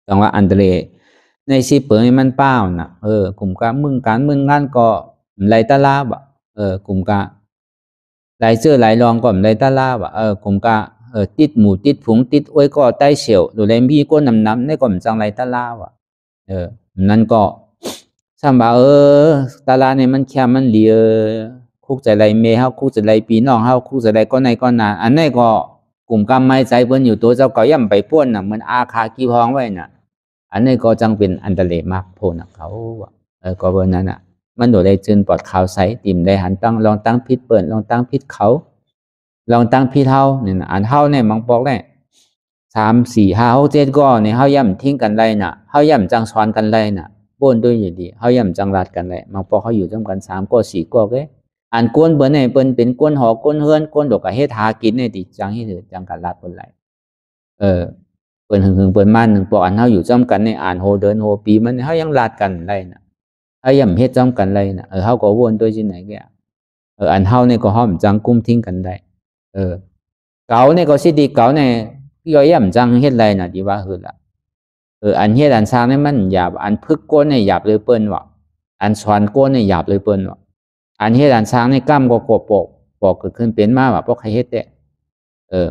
จังว่าอันเดเรในสิเปิ้นมันเป้าน่ะกลุ่มกะมึงการมึงงานก็ไหลตลาดกลุ่มกะไหลเสื้อไหลรองก็ไหลตลาดกลุ่มกะติดหมูติดผงติดอ้วยก็ใต้เฉียวหรือแลมีก็น้ำในก็จังไหลตลาดนั่นก็ซ้ำว่าตลาดเนี่ยมันแค่มันเหลียคุกใจไรเมเฮาคุกใจไรปีน้องเฮาคุกใจไรก็ในก็นานอันนี้ก็กลุ่มกำไม้ใจเพิ่นอยู่ตัวเจ้าก็ย่ำไปป้วนน่ะเหมือนอาคากีพองไว้น่ะอันนี้ก็จังเป็นอันตรายมากโพน่ะเขาก็เบิ่นนั้นน่ะมันโดดได้จืนปลอดข่าวใสติ่มได้หันตั้งลองตั้งพิษเปิ้นลองตั้งพิษเขาลองตั้งพิษเฮานี่น่ะอันเฮาเนี่ยมังบอกได้3 4 5 6 7ก็เนี่ยเฮาย่ำทิ้งกันไรน่ะเฮาย่ำจังสอนกันไรน่ะป้นด้วยอยู่ดีเขาย่ำจังรัดกันเลยบางพอเขาอยู่จำกัน3 ก็ 4 ก็อันก้นเปิ้นเนี่ยเปิ้นเป็นก้นหอก้นเฮือนก้นดอกกะเฮ็ดหากินเนี่ยติจังให้ถือจังกันรัดเปิ้นไหลเปิ้นหึงเปิ้นมา1 ปออันเฮาอยู่จำกันในอ่านโหเดินโหปีมันเฮายังรัดกันได้น่ะเฮาย่ำเฮ็ดจำกันเลยน่ะเฮาก็วนด้วยที่ไหนแกอันเฮาเนี่ยก็ห้อมจังกุ้มทิ้งกันได้เก่าเนี่ยก็สิดีเก่าเนี่ยย่อยย่ำจังเฮ็ดไรน่ะดีว่าคือล่ะอันเฮ็ดอันสร้างนี่มันหยาบอันพึกก้นเนี่ยหยาบเลยเปิ้นว่าอันสอนก้นเนี่ยหยาบเลยเปิ้นว่าอันเฮ็ดอันสร้างนี่กล้ามก็โกโปก ปอกเกิดขึ้นเป็นมาว่าพวกใครเฮ็ดเด้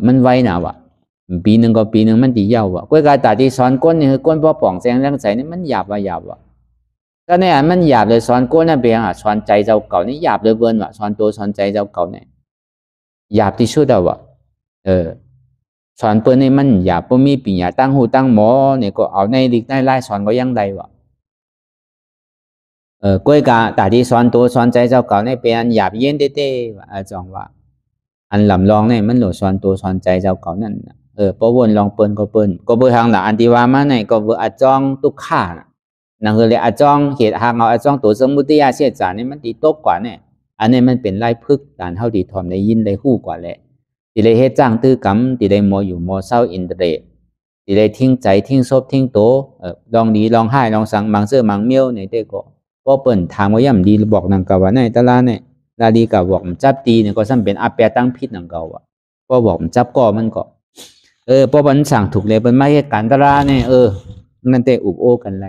มันไวหนาวะปีหนึ่งก็ปีหนึ่งมันตีเย้าวะก้อยกาตาที่สอนก้นนี่คือก้นพ่อป่องแสงแรงใสนี่มันหยาบวะก็เนี่ยมันหยาบเลยสอนก้นนั่นเป็นสอนใจเจ้าเก่านี่หยาบเลยเบิร์นวะสอนตัวสอนใจเจ้าเก่าเนี่ยหยาบที่สุดแล้ววะสอนเปิ้นนี่มันหยาบบ่มีปัญญาตั้งหูตั้งหมอเนี่ยก็เอาในลิกในไล่สอนก็ยังได้วะก้อยกาตาที่สอนตัวสอนใจเจ้าเก่าเนี่ยเป็นอันหยาบเย็นเต้ๆวะจองว่าอันลำลองเนี่ยมันหลุดสอนตัวสอนใจเจ้าเก่านั่นพอวนลองเปิ้นก็เปิ้นก็เบอร์ทางละอันที่ว่ามาเนี่ยก็เบอร์อาจ้องตุกข่านั่นคือเลยอาจ้องเหตุหากเอาอาจ้องตัวสมุติยาเสียจานี่มันตีตกกว่าเนี่ยอันนี้มันเป็นไล่พึกการเท่าดีทอมได้ยินได้ฮู้กว่าแหละที่ได้เฮ็ดจ้างตื้อกำที่ได้มออยู่มอเศร้าอินเตอร์เน็ตที่ได้ทิ้งใจทิ้งศพทิ้งโตลองดีลองให้ลองสั่งมังเสื้อมังเมียวในเด็กก็พอเปิ้นถามว่าย่ำดีบอกนังกะว่าในตลาดเนี่ยลาดีกับบอกมันจับตีเนี่ยก็ซ้ำเป็นอาแปตั้งพิษนังเก่าอ่ะพอบอกมันจับก่อมันก็พอมันสั่งถูกเลยเป็นไม่เหตุการณ์ตลาดเนี่ยนั่นแต่อุบโอกันไร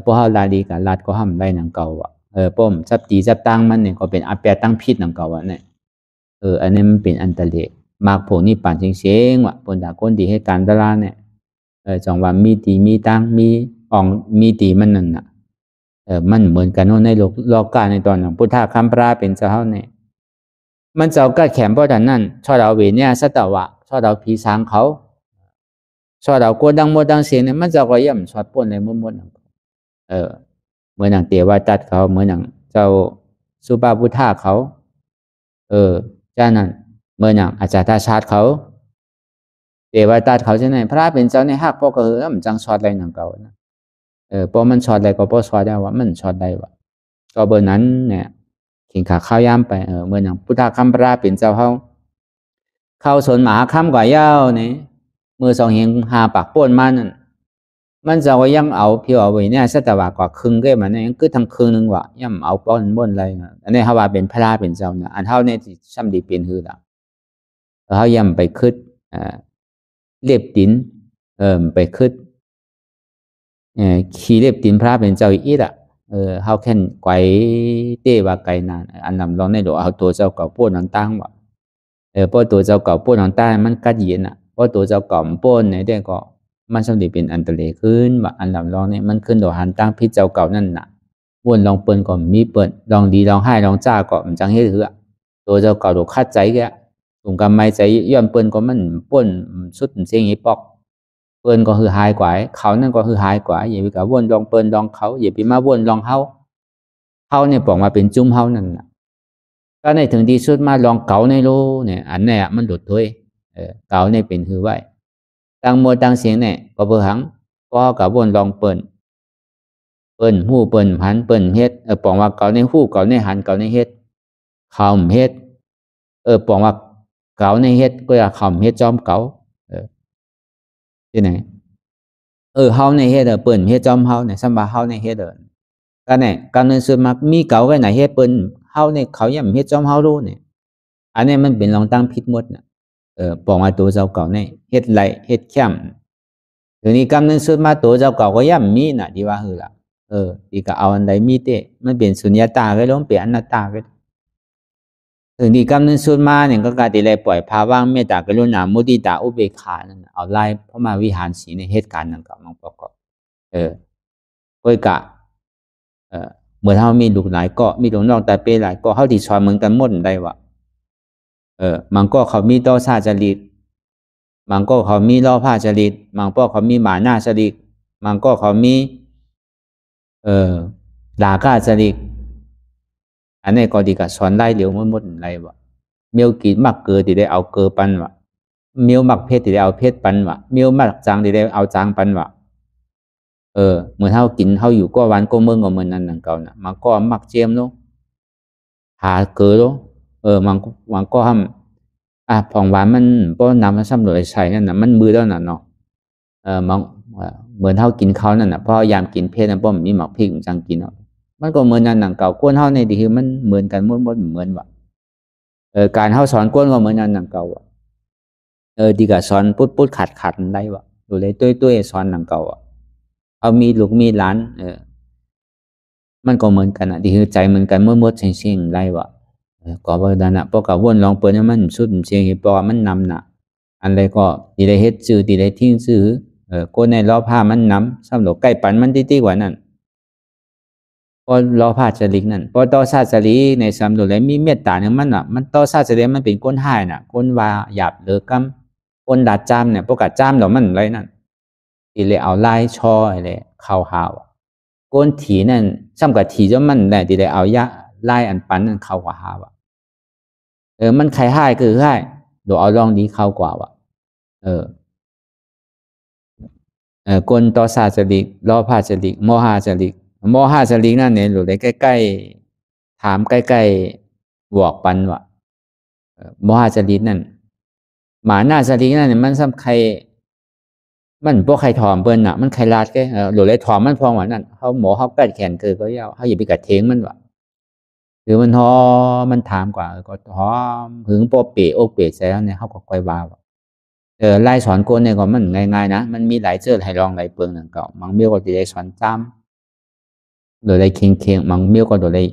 พอเฮาลาดีกับลาดก็ห้ามได้นังเก่าอ่ะป้อมจับตีจับตั้งมันเนี่ยก็เป็นอาแปตั้งพิษนังเก่าอ่ะเนี่ยอันนี้มันเป็นอันตรายมากผลนี่ปั่นเสียงว่ะผลจากคนดีเหตุการณ์ตลาดเนี่ยจังว่ามีตีมีตั้งมีอ่องมีตีมันนั่นน่ะมันเหมือนกันในโลกาในตอนของพุทธคำพระเป็นเจ้าเนี่ยมันเจ้าก็แข็งเพราะฉะนั้นชอบเราเวเนี่ยสัตวะชอบเราผีสางเขาชอบเราโกดังโมดังเสียงเนี่ยมันเจ้าก็ย่ำชอบปนเลยมุ่นเหมือนอย่างเทวทัตเขาเหมือนอย่างเจ้าสุภาพุทธะเขาเจ้านั้นเหมือนอย่างอาจารย์ชาติเขาเทวทัตเขาใช่ไหมพระเป็นเจ้าในหักพ่อก็มันจังชอบอะไรหนังเก่านะพอมันช็อตอะไรก็พอช็อตได้ว่ามันช็อตได้ว่าก็เบอร์นั้นเนี่ยขิงขาข้าวย่ำไปเมื่ออย่างพุทธคัมภราเป็นเจ้าเข้าสนหมาข้ามกว่าเย้าเนี่ยมือสองเหียงหาปากป้นมันจะว่ายังเอาเพียวเอาไว้เนี่ยสัตว์ว่ากว่าครึ่งก็มันเนี่ยคือทั้งครึ่งนึงว่าย่ำเอาป้อนบนอะไรอันนี้เขาว่าเป็นพระเป็นเจ้าเนี่ยอันเท่าเนี่ยซ้ำดีเป็นคือละเขาย่ำไปคืดเรียบดินไปคืดขี่เล็บตีนพระเป็นเจ้าอีดเขาแค่ไกวเต้ว่าไกนานอันนำลองในหลวงเอาตัวเจ้าเก่าป้นนังตั้งว่าเพราะตัวเจ้าเก่าป้นนังตั้งมันกัดเย็นเพราะตัวเจ้าเก่าป้นเนี่ยได้ก็มันสมเด็จเป็นอันตรายขึ้นว่าอันนำลองเนี่ยมันขึ้นโดยหันตั้งพิษเจ้าเก่านั่นน่ะวนลองเปิ้นก็มีเปิ้นลองดีลองให้ลองจ้าก็มันจังเฮ็ดคือตัวเจ้าเก่าถูกคัดใจแกถุงกำไม้ใจย้อนเปิ้นก็มันป้นสุดเสียงอีปอกเปิ้นก็คือหายกว่าเขานั่นก็คือหายกว่าอย่าไปกับวนลองเปิ้นลองเขาอย่าไปมาวนลองเฮาเนี่ยบอกมาเป็นจุ้มเฮานั่นน่ะก็ในถึงที่สุดมาลองเก่าในโลเนี่ยอันเนี่ยมันหลุดถ้วยเก่าเนี่ยเป็นคือไว้ตั้งโมตั้งเสียงเนี่ยก็เบอหังก็กับวนลองเปิ้นหู้เปิ้นหันเปิ้นเฮ็ดบอกว่าเก่าในหู้เก่าในหันเก่าในเฮ็ดเขาเฮ็ดบอกว่าเก่าในเฮ็ดก็อย่าเขาเฮ็ดจอมเก่าที่ไหนเฮาในเฮ็ดเปิ้นเฮ็ดจอมเฮาเนี่ยสำว่าเฮาในเฮ็ดก็เนี่ยการเงินส่วนมากมีเก่าไว้ไหนเฮ็ดเปิ้นเฮาเนี่ยเขาย่ำเฮ็ดจอมเฮารู้เนี่ยอันนี้มันเป็นลองตั้งผิดหมดน่ะบอกว่าตัวเจ้าเก่าเนี่ยเฮ็ดไรเฮ็ดเข้มทีนี้การเงินส่วนมากตัวเจ้าเก่าก็ย่ำมีน่ะที่ว่าคือล่ะที่ก็เอาอันใดมีเต้มันเป็นสุญญตาก็ลงเป็นอนัตตาก็ถึงที่กำเนิดสุดมาเนี่ยก็การที่เลยปล่อยภาวะเมตตากรุณามุทิตาอุเบกขานั่นเอาไล่เพราะมาวิหารสีในเหตุการณ์นั้นกับมันประกอบก้อยกะเมื่อเท่ามีลูกหลายก็มีหลวงน้องแต่เป็นหลายก็เขาที่ชอยเหมือนกันหมดได้วะมันก็เขามีต่อซาจริตมันก็เขามีล่อผ้าจริตมันก็เขามีหมาหน้าจริตมันก็เขามีลาก้าจริตอันนี้ก็ดีกับสอนไล่เหลียวมดไรวะเมียวกินมักเกลือที่ได้เอาเกลือปันวะเมียวมักเพชรที่ได้เอาเพชรปันวะเมียวมักจางที่ได้เอาจางปันวะเหมือนเท่ากินเท่าอยู่ก็วันก็เมืองก็เหมือนนั้นนั่นเก่านะมันก็มักเจียมเนาะหาเกลือเนาะมันก็ทำผ่องหวานมันก็นำมาซ้ำเลยใส่นั่นน่ะมันมือแล้วน่ะเนาะมันเหมือนเท่ากินเขานั่นน่ะเพราะยามกินเพชรนั่นเพราะมีหมักพริกมันจังกินเนาะมันก็เหมือนนั่นหนังเก่าก้นเท่าในดีคือมันเหมือนกันหมดเหมือนว่ะการเท่าสอนก้นก็เหมือนนั่นหนังเก่าว่ะดีกับสอนปุ๊ดขัดได้ว่ะดูเลยตุ้ยสอนหนังเก่าอ่ะเอามีลูกมีหลานมันก็เหมือนกันอ่ะดีคือใจเหมือนกันหมดเชิงได้ว่ะ ก็บ่ได้นะเพราะก็วนลองเปิ้นมันสุดเสียงเพราะว่ามันนำน่ะอันใดก็ที่ได้เฮ็ดซื่อที่ได้ทิ้งซื่อคนในล้อผ้ามันนำสำหรับใกล้ปันมันติๆกว่านั้นพอล้อผ้าจริกนั่นพอต่อศาสลีในสำหรับแล้วมีเมตตาเนี่ยมันน่ะมันต่อศาสลีมันเป็นคนให้น่ะคนว่าหยาบเหลือกำคนดัดจามเนี่ยพวกกะจามดอกมันไรนั่นที่เลยเอาลายช่ออะไรเข้าหาวก้นถีนั่นซ้ำกับถีจนมันได้ที่เลยเอายะลายอันปันนั่นเข้ากับหาวมันใครให้คือให้เดี๋ยวเอาลองดีเข้ากว่าก้นต่อศาสลิกล้อผ้าสลิกมอหาสลิกมอหาสลิกนั่นเนี่ยหรือใกล้ๆถามใกล้ๆบอกปันว่ามอหาสลิกนั่นหมาหน้าสลิกนั่นเนี่ยมันซ้ำใครมันพวกใครถอมเปิ้นน่ะมันใครลาดแกหรือเลยถอมมันพองว่านั่นเขาหมอเขากัดแขนคือก็ยาวเขาอย่าไปกัดเทงมันว่ะหรือมันหอมันถามกว่าก็หอมหึงโปเปะโอเปะใส่แล้วเนี่ยเขาก็ค่อยว่าไล่สอนคนเนี่ยก็มันง่ายๆนะมันมีหลายเจอให้ลองหลายเปิงนั่นก็มังเมียวก็จะได้สอนจ้ำโดยได้เคียงมังเมียวก็โดยได้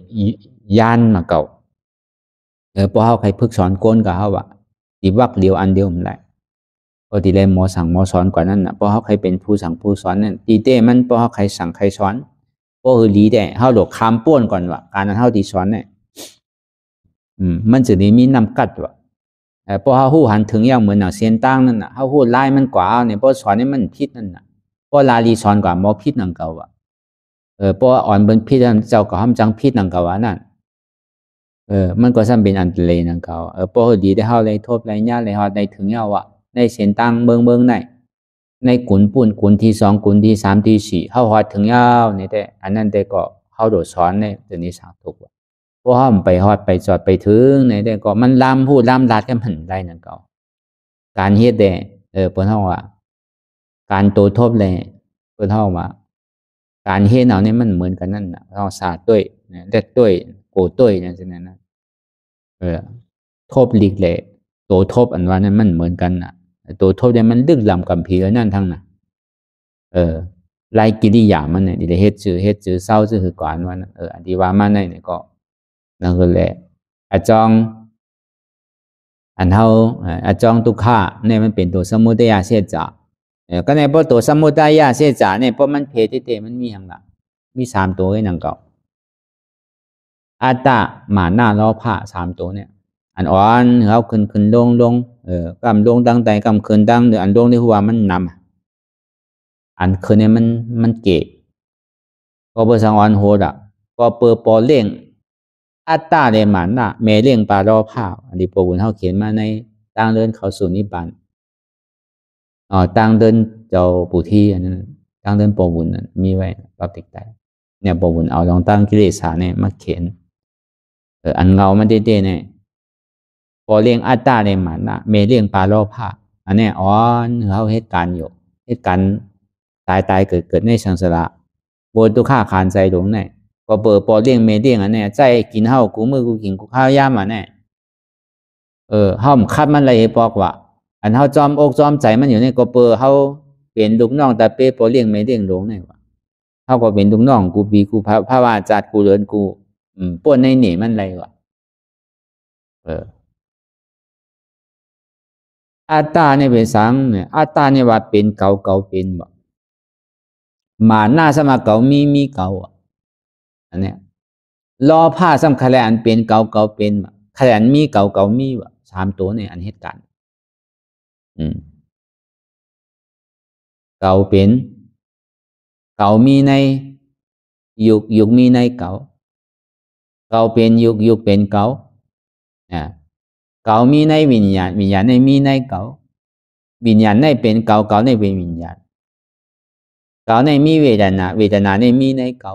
ย่านมาเก่าพอเขาใครพึกสอนคนกับเขาว่าดีวักเดียวอันเดียวมันไรพอดีเลยหมอสั่งหมอสอนกว่านั้นนะเพราะเขาใครเป็นผู้สั่งผู้สอนนั่นตีเต้มันเพราะเขาใครสั่งใครสอนเพราะคือดีได้เขาหลอกคำป้วนก่อนว่าการนั้นเขาดีสอนเนี่ยมันจะได้มีนำกัดว่าเพราะเขาหูหันถึงอย่างเหมือนหนังเสียนตั้งนั่นน่ะเขาหูไล่มันกว่าเนี่ยเพราะสอนนี่มันพิษนั่นน่ะเพราะลาลีสอนกว่าหมอพิษนั่งเก่าว่ะเพราะอ่อนเป็นพิษเจ้าก็ห้ามจังพิษนั่งเก่าว่านั่นมันก็ซ้ำเป็นอันตรายนั่งเก่าเพราะดีได้เขาเลยทบเลยญาเลยเขาได้ถึงอย่างว่าในเสียนตั้งเบิ่งในกุนปุ่นกุนที่สองกุนที่สามที่สี่เขาหอดถึงยาวนี่แต่อันนั้นแต่ก็เขาโดดสอนในตัวนี้สาวถูกว่าเพราะเขาไปหอดไปจอดไปถึงในแต่ก็มันล้ำพูดล้ำลาดกันผันได้นั่นก็การเฮ็ดแต่เปิ้นเฮาว่าการโตทบเลยเปิ้นเฮาว่าการเฮ็ดเอาเนี่ยมันเหมือนกันนั่นน่ะเราสาดด้วยเล็ดด้วยโกด้วยนั่นสินั่นนะทบลีกเลยโตทบอันว่านั้นมันเหมือนกันน่ะตัวทบเนี่ยมันลึกล้ำกับผีนั่นทั้งน่ะไล่กิริยามันเนี่ยดิเฮ็ดจื้อเศร้าซื่อคือก่อนว่าอันที่ว่ามาในเนี่ยก็นั่นก็แหละอาจองอันเฮาอาจองทุกข์ะเนี่ยมันเป็นตัวสมุทัยเสียจาก็ในเพราะตัวสมุทัยเสียจาเนี่ยเพราะมันเพศที่เตมันมีอย่างละมี3ตัวไอ้นั่นก็อัตตาหมาหน้าล้อผ้า3ตัวเนี่ยอันอ่อนเขาขึ้นลงกำลงตั้งแต่กำขึ้นตั้งหรืออันลงที่หัวมันนำอันขึ้นเนี่ยมันเกะก็เบอร์สังอ่อนโหดอ่ะก็เปิดปอเล่งอัตตาเลยหมันน่ะเมเล่งปลาล้อผ้าอันนี้ปบุญเขาเขียนมาในตั้งเดินเขาสู่นิพพานตั้งเดินเจ้าปู่ที่อันนั้นตั้งเดินปบุญนั้นมีไว้ปรับติดใจเนี่ยปบุญเอาลองตั้งกิเลสเนี่ยมาเขียนอันเงามันเด้ๆเนี่ยพอเลี้ยงอัตตาในหมันน่ะเมเลี้ยงปลาล่อผ้าอันนี้อ๋อเขาเหตุการณ์อยู่เหตุการณ์ตายเกิดในสังสารโบตุฆ่าขานใจหลงเนี่ยก็เปิดพอเลี้ยงเมเลี้ยงอันนี้ใจกินเฮากูมือกูกินกูข้าวย่ามอันนี้เฮาคัดมันอะไรบอกว่าอันเฮาจอมอกจอมใจมันอยู่ในก็เปิดเฮาเป็นลูกน้องแต่เป้พอเลี้ยงเมเลี้ยงหลงเนี่ยว่าเฮาก็เป็นลูกน้องกูปีกูพระว่าจัดกูเลินกูป้วนในหนีมันอะไรวะอัตตาเนี่ยเป็นสังเนี่ยอัตตาเนี่ยว่าเป็นเก่าเป็นบ่มาหน้าสมาเก่ามีเก่าอันเนี้ยรอผ้าสำคัญอันเป็นเก่าเป็นบ่ขยันมีเก่ามีบ่3ตัวเนี่ยอันเหตุการณ์เก่าเป็นเก่ามีในยุคมีในเก่าเป็นยุคเป็นเก่าเก่ามีในวิญญาณในมีในเก่าวิญญาณในเป็นเก่าในเป็นวิญญาณเก่าในมีเวทนาในมีในเก่า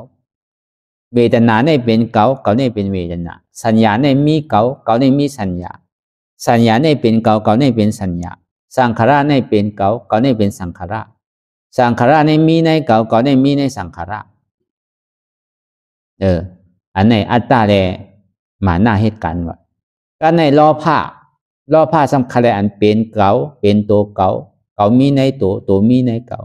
เวทนาในเป็นเก่าในเป็นเวทนาสัญญาในมีเก่าในมีสัญญาในเป็นเก่าในเป็นสัญญาสังขารในเป็นเก่าในเป็นสังขารสังขารในมีในเก่าในมีในสังขารอันในอัตตาแลหมาหน้าเหตุการณ์ว่าก็ในล้อผ้าสำคัญอันเป็นเก่าเป็นตัวเก่ามีในตัวมีในเก่า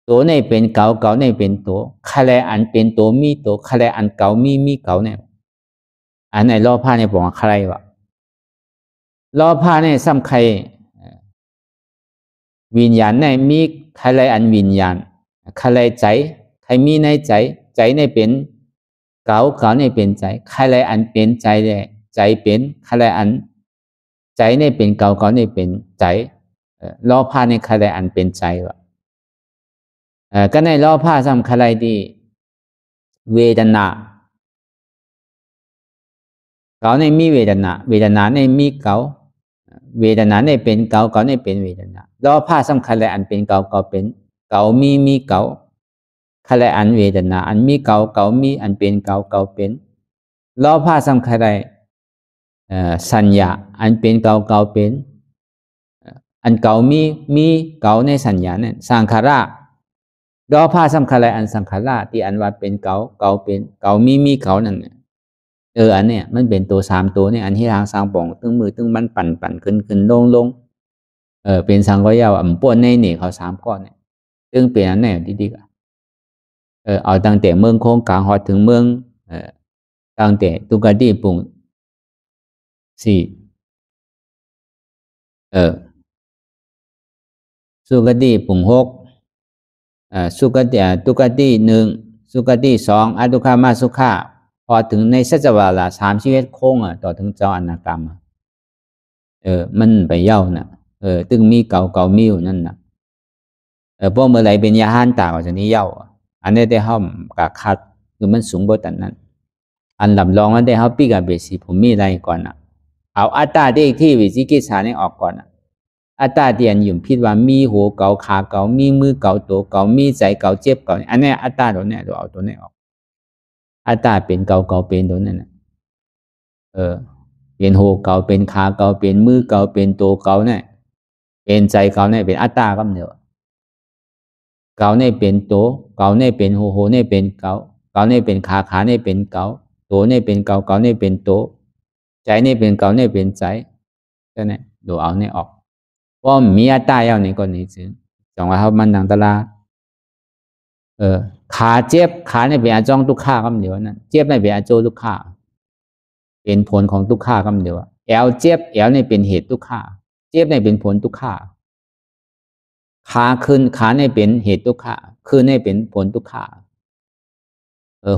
ตัวในเป็นเก่าในเป็นตัวคะแลอันเป็นตัวมีตัวคะแลอันเก่ามีเก่าเนี่ย อันไหนโลภะเนี่ยบอกว่าใครวะโลภะเนี่ยซ้ำใครวิญญาณในมีใครอันวิญญาณใครใจใครมีในใจใจในเป็นเก่าเก่าในเป็นใจใครอันเป็นใจเลยใจเป็นใครอันใจในเป็นเก่าเก่าในเป็นใจโลภะในใครอันเป็นใจวะก็ในโลภะซ้ำใครดีเวทนาเก่าในมีเวทนาเวทนาในมีเก่าเวทนาในเป็นเก่าเก่าในเป็นเวทนาโลภะสำคัญเลยอันเป็นเก่าเก่าเป็นเก่ามีเก่าใครอันเวทนาอันมีเก่าเก่ามีอันเป็นเก่าเก่าเป็นโลภะสำคัญเลยสัญญาอันเป็นเก่าเก่าเป็นอันเก่ามีเก่าในสัญญาเนี่ยสังขารโลภะสำคัญเลยอันสังขารที่อันว่าเป็นเก่าเก่าเป็นเก่ามีเก่านั่นอันเนี้ยมันเป็นตัว3ตัวเนี่ยอันที่ทางสร้างป่องตึงมือตึงมันปั่นขึ้นลงเป็นสังก็ยาวป่วนในเนี่ยเขา3ก้อนเนี่ยตึงเปลี่ยนอันไหนดีๆเอาตั้งแต่เมืองโค้งกลางหอดถึงเมืองตั้งแต่ตุกดีปุ่ง4สุกดีปุ่ง6สุกดีตุกดี1สุกดี2อดุคามาสุขาพอถึงในสัจวาระ3ชีวิตโค้งต่อถึงเจ้าอนาคามมันไปเย้าน่ะตึงมีเก่ามีอยู่นั่นน่ะพวกเมื่อไหร่เป็นยาหันตาก็จะนี้เย้าอันนี้ได้ห้อมกับคัดคือมันสูงบ่ตันนั้นอันลำลองนั้นได้ห้อปีกับเบสีผมมีอะไรก่อนน่ะเอาอัตตาได้ที่วิจิกิจฉานี่ออกก่อนน่ะอัตตาเดียนอยู่พิดว่ามีหัวเก่าขาเก่ามีมือเก่าตัวเก่ามีใจเก่าเจ็บเก่าอันนี้อัตตาตัวนี้เราเอาตัวนี้ออกอัตตาเป็นเก่าเป็นตัวนั้นน่ะเป็นหัวเก่าเป็นขาเก่าเป็นมือเก่าเป็นตัวเก่าเนี่ยเป็นใจเก่าเนี่ยเป็นอัตตาก็เดียวเก่าเนี่ยเป็นตัวเก่าเนี่ยเป็นหัวเนี่ยเป็นเก่าเนี่ยเป็นขาเนี่ยเป็นเก่าตัวเนี่ยเป็นเก่าเนี่ยเป็นตัวใจเนี่ยเป็นเก่าเนี่ยเป็นใจก็เนี่ยดูเอาเนี่ยออกเพราะมีอัตตาอย่างนี้ก็นี่จึงจังว่าเขามันดังตลาขาเจ็บขาเนี่ยเป็นอาจองทุกขาก็เดียวนั่นเจ็บเนี่ยเป็นอาโจทุกขาเป็นผลของทุกขาก็เดียวแอลเจ็บแอลเนี่ยเป็นเหตุทุกขาเจ็บเนี่ยเป็นผลทุกขาขาขึ้นขาเนี่ยเป็นเหตุทุกขาขึ้นเนี่ยเป็นผลทุกขา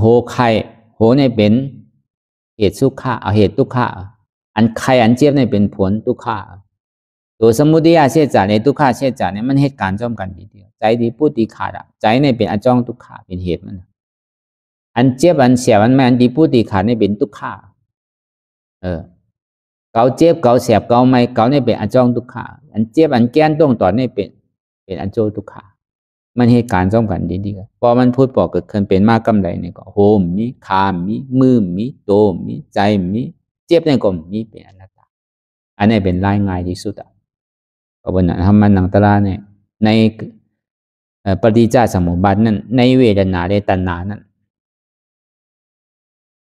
โหไข่โหเนี่ยเป็นเหตุสุขะเอาเหตุทุกขาอันไข่อันเจ็บเนี่ยเป็นผลทุกขาตัวสมุทัยเสียจากในทุกขาเสียจากเนี่ยมันเหตุการณ์จ้อมกันดีเดียวใจดีพูดดีขาดใจเนี่ยเป็นอาจ้องทุกขาเป็นเหตุมันอันเจ็บอันเสียอันไม่อันดีพูดดีขาดเนี่ยเป็นทุกขาเกาเจ็บเกาเสียบเกาไม่เกาเนี่ยเป็นอาจ้องทุกขาอันเจ็บอันแก้นต้องต่อเนี่ยเป็นอันโจทุกขามันเหตุการณ์จ้อมกันดีๆพอมันพูดบอกเกิดขึ้นเป็นมากกำไรเนี่ยก็โหมมีขามีมือมีโตมีใจมีเจ็บเนี่ยก็มีเป็นอนัตตาอันนี้เป็นรายง่ายที่สุดก็บนนั้นทำมันหนังตลาเนี่ยในปฏิจจสมุปบาทนั้นในเวทนาในตัณหานั้น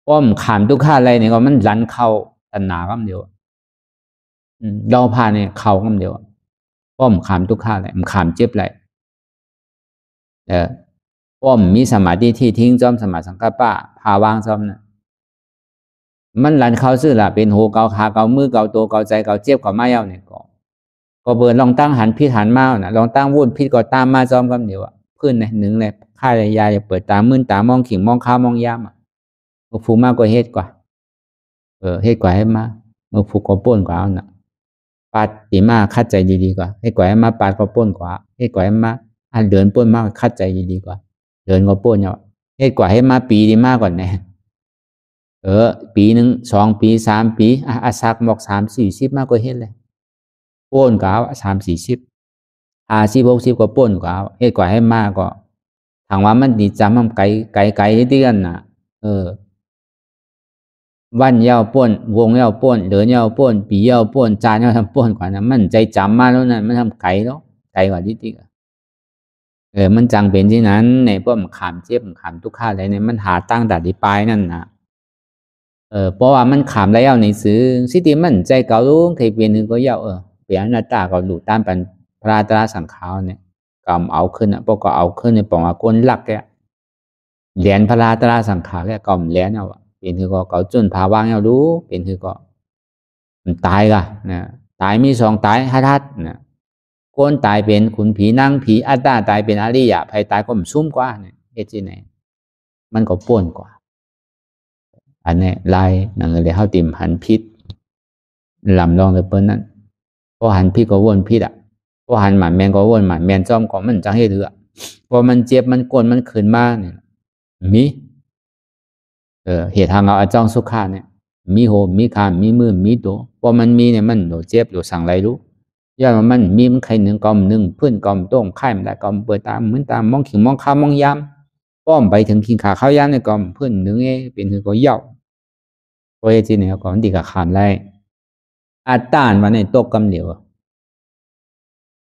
ป้อมขามทุกข้าอะไรเนี่ยก็มันรันเข้าตัณหาคำเดียวเราพาเนี่ยเข้าคำเดียวป้อมขามทุกข้าอะไรมันขามเจ็บอะไรป้อมมีสมาธิที่ทิ้งจอมสมาสังกัปปะพาวางจอมนะมันรันเข้าซื่อละเป็นหูเกาขาเกามือเกาตัวเกาใจเกาเจ็บเกาไม่เย้าเนี่ยก็เบิร์ลองตั้งหันพิษหันมานะลองตั้งวุ่นพิษก็ตามมาจอมคำเดียวขึ้นหนึ่งเลยค่ายยาจะเปิดตามื่นตามองขิงมองข้าวมองย่ำผูมากกว่าเฮ็ดกว่าเฮ็ดกว่าให้มาผูก็ป้นกว่าเอาน่ะปาดตีมาคัดใจดีๆกว่าเฮ็ดกว่าให้มาปาดก็ป้นกว่าเฮ็ดกว่าให้มาเดินป้นมากคัดใจดีๆกว่าเดินก็ป้นเนาะเฮ็ดกว่าให้มาปีดีมากกว่าแน่ปีหนึ่ง2 ปี3 ปีสักบอก30-40มากกว่าเฮ็ดเลยป้นกว่า30-40 50-60ก็ป้นกว่าเฮ็ดกว่าให้มากก็ทางว่ามันดีจำมันไกลที่กันน่ะวันเย้าป้นวงเย้าป้นเดินเย้าป้นปีเย้าป้นจานเย้าทำป้นกว่านั้นมันใจจำมาแล้วนั่นมันทำไกลแล้วไกลกว่าที่ติมันจังเป็นที่นั้นในพวกมันขามเจ็บมันขามทุกข์อะไรเนี่ยมันหาตั้งแต่ที่ปลายนั่นนะเพราะว่ามันขามแล้วในซื้อสิติมันใจเก่าลุงเคยเป็นหนึ่งก็เย้าเปลี่ยนหน้าตาก็หลุดตามเป็นพระตราสังขารเนี่ยกำเอาขึ้นพวกก็เอาขึ้นในปองอาก้นหลักแกเหรียญพระตราสังขารแกกำเหรียญเอา เป็นคือก็จุนภาวะเอารู้เป็นคือก็มันตายกะนะตายมีสองตายทัดนะคนตายเป็นขุนผีนั่งผีอัตตาตายเป็นอริยะภัยตายก็มันซุ่มกว่าเนี่ยเอจิไหนมันก็ป่วนกว่าอันนี้ลายหนังเลยเขาติมหันพิษลำลองเลยเปิ้นนั้นพอหันพิษก็วนพิษอ่ะพอหันหมันแมนก็วนหมันแมนจอมก็มันจังให้เถื่อพอมันเจ็บมันกวนมันขืนมากเนี่ยมีเหตุทางเราอาจ้องสุขาเนี่ยมีโหมีคามมีมือมีตัวพอมันมีเนี่ยมันโดเจ็บโดสั่งไรรู้ย้อนมันมีมันใครหนึ่งกอมหนึ่งพื้นกอมต้งไข่มันได้กอมเปิดตามเหมือนตามมองขิงมองข้ามมองยำป้อมไปถึงขิงขาเข้ายำในกอมพื้นหนึ่งเป็นคือก็เย่าเพราะจริงเนี่ยก่อนดีกับขามไรอัตตานวันในโตกำเหลว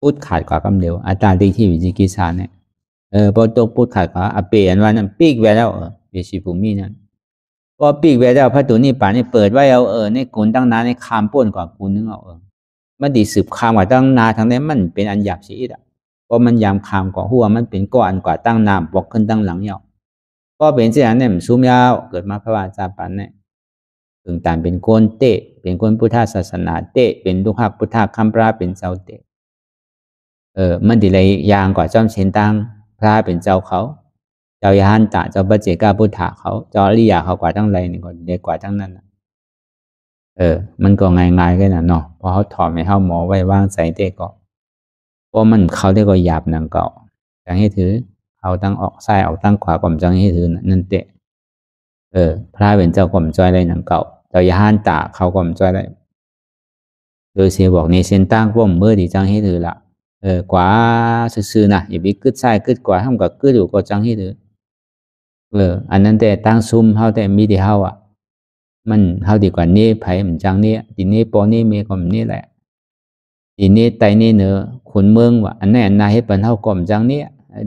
พูดขาดกว่ากำเหลวอัตตาที่วิจิกิจฉาเนี่ยพอโตพูดขาดกว่าอเปอันวันนั้นปีกแววแล้วเวชิภูมินั่นพอปีกแววแล้วพระตุนี่ป่านี่เปิดไว้เอาในกุลตั้งนานในคามป้นกว่ากุลนึงเอามันดีสืบคามกว่าตั้งนาทางนั้นมันเป็นอันหยาบชีอิดเพราะมันยามคามกว่าหัวมันเป็นก้อนกว่าตั้งน้ำบอกขึ้นตั้งหลังยาวก็เป็นเช่นนั้นเนี่ยมันซุ่มยาวเกิดมาพระวาจาปันเนี่ยถึงต่างเป็นคนเตะเป็นคนพุทธศาสนาเตะเป็นลูกหักพุทธคำพระเป็นเจ้าเตะมันดีเลยยางกว่าจอมเชนตังพระเป็นเจ้าเขาเจ้ายานตะเจ้าปัจเจกพุทธะเขาเจ้าอริยะเขากว่าทั้งไรนี่ก็เด็กกว่าทั้งนั้นมันก็ง่ายๆกันนะเนาะพอเขาถอดไม่เข้าหมอไว้วางใส่เตะก็เพราะมันเขาได้ก็หยาบหนังเก่าจังให้ถือเขาตั้งออกซ้ายออกตั้งขวาก่อมจังให้ถือนั่นเตะพระเป็นเจ้าก่อมจ้อยอะไรหนังเก่าเจ้ายานตะเขาก่อมจ้อยอะไรโดยเสียบอกในเส้นตั้งพวกเมื่อดีจังให้ถือละกว่าซื่อๆนะอย่าไปกึดซ้ายกึดกว่าห้ามกับกึดอยู่ก็จังให้ถืออันนั้นแต่ตั้งซุ่มเขาแต่มีที่เขาอ่ะมันเขาดีกว่านี้ไผ่มันจังนี้ทีนี้ปอนี้เมก็มันนี่แหละทีนี้ไตนี่เนอขุนเมืองว่าอันนั้นนายให้เป็นเขาก็มจังนี้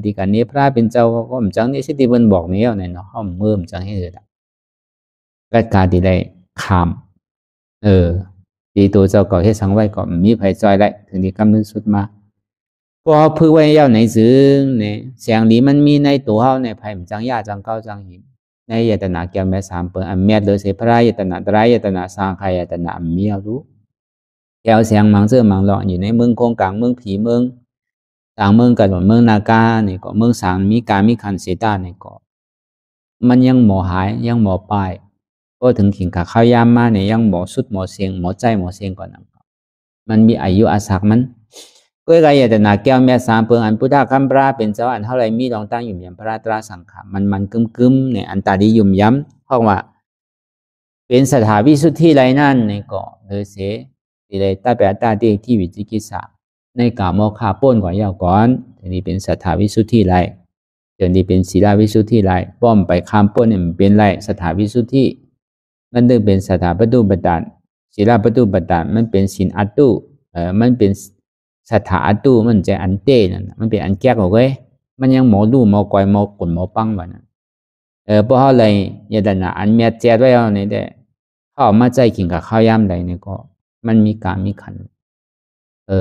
ดีกว่านี้พระเป็นเจ้าก็มจังนี้สิที่เพิ่นบอกนี้เอาในเนาะเขาเมื่อมจังให้ถือละก็การที่ได้ขามดีตัวเจ้าก็ให้สังไว้ก็มีไผ่จอยได้ถึงที่กำนึงสุดมาพอพึ่งไว้ยาวในซึ้งเนี่ยเสียงนี้มันมีในตัวเขาในไผ่จังยาจังเก้าจังหิมในยตนาแก้วแม่สามเปิงอันเมียเดือเสพรายตนาตรายตนาสร้างใครยตนาอันเมียรู้แก้วเสียงมังเสื้อมังหลอกอยู่ในเมืองโคงกลางเมืองผีเมืองต่างเมืองกันเมืองนากาเนี่ยก็เมืองสางมีการมีขันเสตาเนี่ยก็มันยังหมอหายยังหมอปลายก็ถึงขิงขาข้าวยามมาเนี่ยยังหมอสุดหมอเสียงหมอใจหมอเสียงก่อนนะมันมีอายุอาศักมันก็กายแต่นาแก้วแม่สามเปิงอันพุทธคำพระเป็นเจ้าอันเท่าไรมีรองตั้งยุ่มยำพระตราสังขารมันกึมเนี่ยอันตาดียุ่มย้ำเพราะว่าเป็นสถาวิสุทธิไรนั่นในเกาะเลยเสดีเลยตาแปดตาดีที่วิจิกิจสาในกาโมคาป้นกว่ายาวก่อนทีนี้เป็นสถาวิสุทธิไรเดี๋ยวนี้เป็นศีลวิสุทธิไรป้อมไปข้ามป้นเนี่ยมันเป็นไรสถาวิสุทธิมันดึงเป็นสถาปตุบัตานศีลปตุบัตานมันเป็นศีลอัตตุมันเป็นสถาตู้มันจะอันเต้นั่นมันเป็นอันแก้กเอาไว้มันยังหมอดูหมอกอยหมอกลหมอปังแบบนั้นเพราะอะไรยาดนาอันเมียแจดไว้เอาเนี่ยได้เข้ามาใจกินกับข้าวยามใดเนี่ยก็มันมีการมีขัน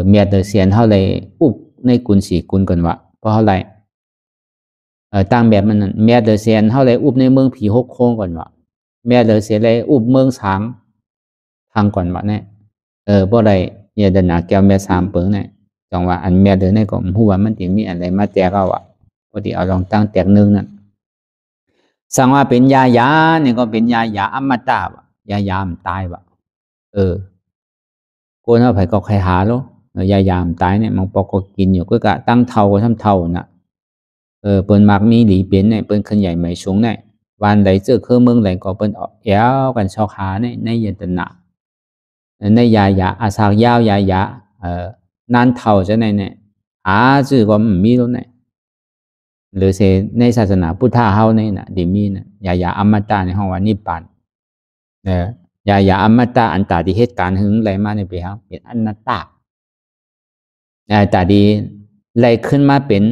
เมียเดือดเสียนเท่าไรอุบในกุลสีกุลกันวะเพราะอะไรต่างแบบมันนั่นเมียเดือดเสียนเท่าไรอุบในเมืองผีหกโค้งก่อนวะเมียเดือดเสียนไรอุบเมืองสางทางก่อนวะเนี่ยเพราะอะไรยาดนาแก้วเมียสามเปิงเนี่ยจังว่าอันเมียเดินในก็หัวมันถึงมีอะไรมาแจกเอาอ่ะพอดีเอาลองตั้งแตกนึงนั่นสั่งว่าเป็นยาเนี่ยก็เป็นยาอมตะวะยามันตายวะโกนเอาไผ่ก็ใครหาแล้วยามันตายเนี่ยมันปอกก็กินอยู่ก็กะตั้งเท่าก็ทำเท่าน่ะเปิ้นมักมีหลีเปลี่ยนเนี่ยเปิ้นขึ้นใหญ่ไม่สูงเนี่ยวันใดเจอเครื่องเมืองไหนก็เปิ้นแอวกันชอกหาเนี่ยในยตนะในยาอาสากยาวยานั่นเท่าจะในเนี่ยจื่อก็มีแล้วเนี่ยหรือเสในศาสนาพุทธะเฮาเนี่ยนะดิมีนะยาอมตะในห้องว่านิพพานยาอมตะอันตาที่เหตุการณ์หึงไหลมาในปีครับเป็นอนัตตาแต่ดีไหลขึ้นมาเป็น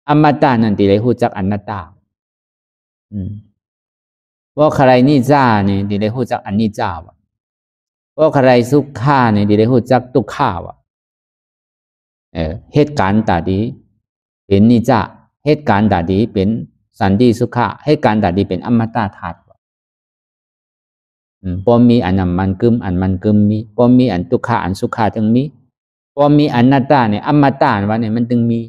อมตะนั่นที่ได้รู้จักอนัตตาว่าใครนิจาเนี่ยที่ได้รู้จักอนิจจาวะว่าใครสุขาเนี่ยที่ได้รู้จักทุกขาวะเหตุการณ์ตาดีเป็นนิจจาเหตุการณ์ตาดีเป็นสันติสุขะเหตุการณ์ตาดีเป็นอมตะธาตุ ป้อมีอันนั้นมันกึมอันมันกึมมีป้อมีอันทุกขาอันสุขาจึงมีป้อมีอันนัตตาเนี่ยอมตะว่าเนี่ยมันจึงมี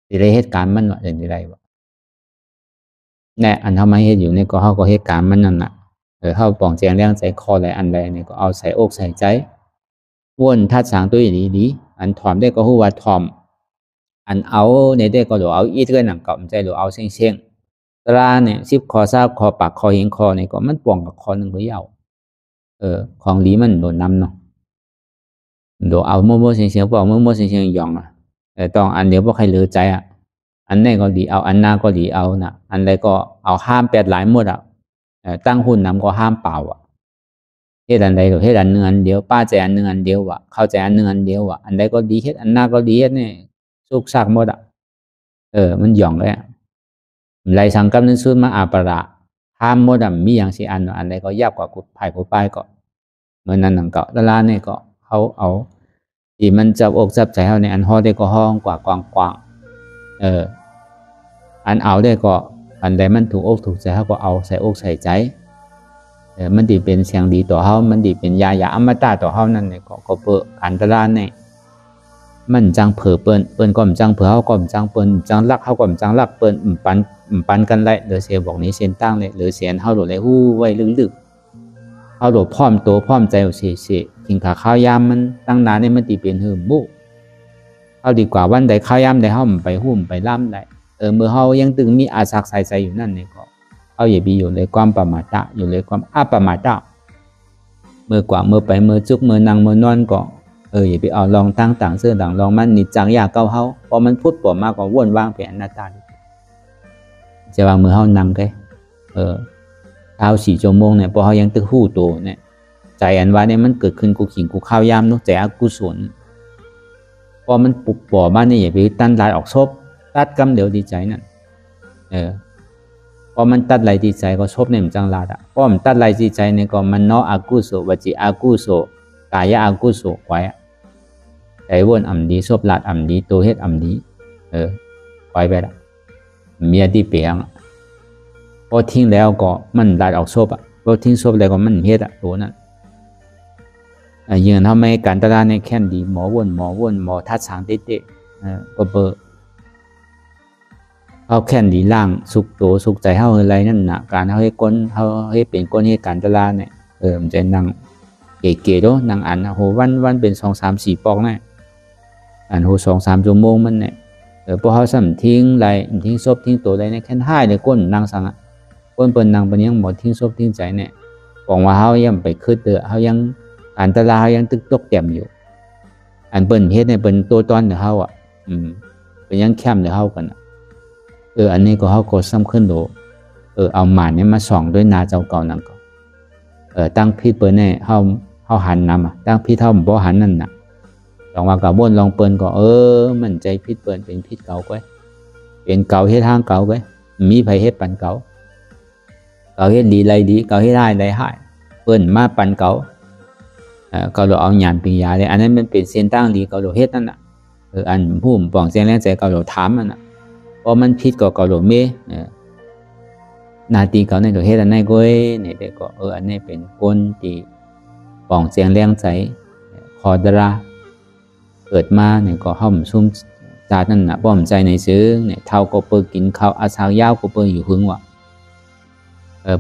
สิได้เหตุการณ์มันว่าอย่างไรวะเนี่ยอันทำไมเหตุอยู่เนี่ยก็เขาก็เหตุการณ์มันนั่นน่ะเขาปองแจงเรื่องใจคออะไรอันใดเนี่ยก็เอาใส่อกใส่ใจวนทัดสางตัวอย่างนี้อันถ่อมได้ก็หัวถ่อมอันเอาในได้ก็หลเอาอีเท่าหนังเก่าใจหลเอาเช่งเช่งตราเนี่ยซิบคอซาบคอปากคอเห็นคอเนี่ยก็มันป่องกับคอหนึ่งก็ยาวของlýมันโดนนำเนาะโดเอามั่วๆเสียงๆบอกมั่วๆเสียงๆหยองอ่ะต้องอันเดียวพวกใครเหลือใจอ่ะอันไหนก็ดีเอาอันหน้าก็ดีเอานะอันใดก็เอาห้ามแปดหลายหมดอ่ะตั้งหุ้นนำก็ห้ามเปล่าอ่ะเฮ็ดอันใดก็เฮ็ดอันหนึ่งอันเดียวป้าใจอันหนึ่งอันเดียวอ่ะเข้าใจอันหนึ่งอันเดียวอ่ะอันใดก็ดีเฮ็ดอันหน้าก็ดีเฮ็ดเนี่ยสุกซักหมดอ่ะมันหยองเลยไรสังกัปนั้นสุดมาอาปะห้ามหมดอ่ะมีอย่างสิอันใดก็ยากกว่ากุดไผ่กุดป้ายก็เมื่อนั้นหนังเก่าตลาดเนี่ยก็เขาเอาที่มันจับอกจับใจเขาในอันห้อได้ก็ห้องกว่ากว้างอันเอาได้ก็อันใดมันถูกอกถูกใจเขาก็เอาใส่อกใส่ใจมันดีเป็นเสียงดีต่อเขามันดีเป็นยาอมตะต่อเขานั่นเนี่ยก็เปิดอันตรายเนี่ยมันจังเผอเปิ้นก็มันจังเผอเขาก็มันจังเปิ้นจังรักเขาก็มันจังรักเปิ้นปันกันไล่หรือเสียบอกนี้เส้นตั้งเลยหรือเสียนเขาโดดเลยหู้ไว้ลึกๆเขาโดดพร้อมตัวพร้อมใจเสียกินข้าวยามมันตั้งนานเนี่ยมันตีเป็นหืมบุเขาดีกว่าวันใดข้าวยามใดเขาไปหุ่มไปล่ำได้เมื่อเขายังตึงมีอาศักใส่อยู่นั่นเนี่ยก็เขาอย่าไปอยู่ในความประมาทอยู่ในความอัปประมาทเมื่อกว่าเมื่อไปเมื่อจุกเมื่อนั่งเมื่อนอนก็อย่าไปเอาลองตั้งต่างเสื้อต่างลองมันนิจจังยาเก้าเขาพอมันพูดปวดมากก็ว่นว่างเป็นอนัตตาจะวางมือเขานั่งแค่เท้า4 ชั่วโมงเนี่ยพอเขายังตึกหู้โตเนี่ยใจอันว่าเนี่ยมันเกิดขึ้นกูขิงกูข้าวยามนุกใจอกุศลพอมันปุบบ่อบ้านนี่อย่าไปตั้นลายออกซบตัดกำเดี๋ยวดีใจนั่นพอมันตัดลายดีใจก็ซบเนี่ยมันจังลาดพอมันตัดลายดีใจเนี่ยก็มันเนาะอากุศลวจีอากุศลกายอากุศลไว้ใจวนอ่ำดีซบลาดอ่ำดีตัวเฮ็ดอ่ำดีไว้ไปละเมียที่เปียงพอทิ้งแล้วก็มันลาดออกซบพอทิ้งซบแล้วก็มันเฮ็ดตัวนั้นยืนทำไมการตลาดในแค่ดีหมอวนหมอทัดสางเตะก็เบอร์เขาแค่ดีล่างสุกโตสุกใจเขาอะไรนั่นนะการเขาให้ก้นเขาให้เป็นก้นให้การตลาดเนี่ยมันจะนั่งเก๋ๆด้วยนั่งอ่านโหวันเป็น2 3 4 ปอกเนี่ยอ่านโห2 3 ชั่วโมงมันเนี่ยพอเขาสั่งทิ้งไรทิ้งซบทิ้งตัวอะไรเนี่ยแค่ให้เลยก้นนั่งสั่งก้นเปิ่นนั่งเป็นยังหมดทิ้งซบทิ้งใจเนี่ยบอกว่าเขายังไปคืดเขายังอันตรายยังตึกตกเต็มอยู่อันเปิ้นเฮ็ดเนี่ยเปิ้นตัวตอนเดี๋ยวเฮาเป็นยังแคมเดี๋ยวเฮากันอันนี้ก็เฮาก็สำคัญโดเอาหมาเนี่ยมาส่องด้วยนาเจ้าเก่านั่นก็ตั้งพิษเปิ้นเนี่ยเฮาหันนำตั้งพิษเฮาบ่หันนั่นน่ะลองว่ากับบ่นลองเปิ้นก็มั่นใจพิษเปิ้นเป็นพิษเก่าก้อยเป็นเก่าเฮ็ดทางเก่าก้อยมีไผเฮ็ดปันเก่าเฮ็ดดีไรดีเก่าเฮ็ดได้ไรหายเปิ้นมาปันเก่าก็เราเอาหยานปิญญาเลยอันนั้นมันเป็นเส้นตั้งดีก็เราเฮ็ดนั่นน่ะอันผู้ปองเสียงแรงใจก็เราถามมันน่ะพอมันผิดก็เราเมนาทีเขาในเราเฮ็ดอันไหนก็เนี่ยแต่ก็อันนี้เป็นคนที่ปองเสียงแรงใจขอดราเกิดมาเนี่ยก็ห้อมซุ่มจาดนั่นน่ะป้อมใจในซื้อเนี่ยเท่าก็เปิดกินข้าวอาสาวยาวก็เปิดอยู่หึงว่ะ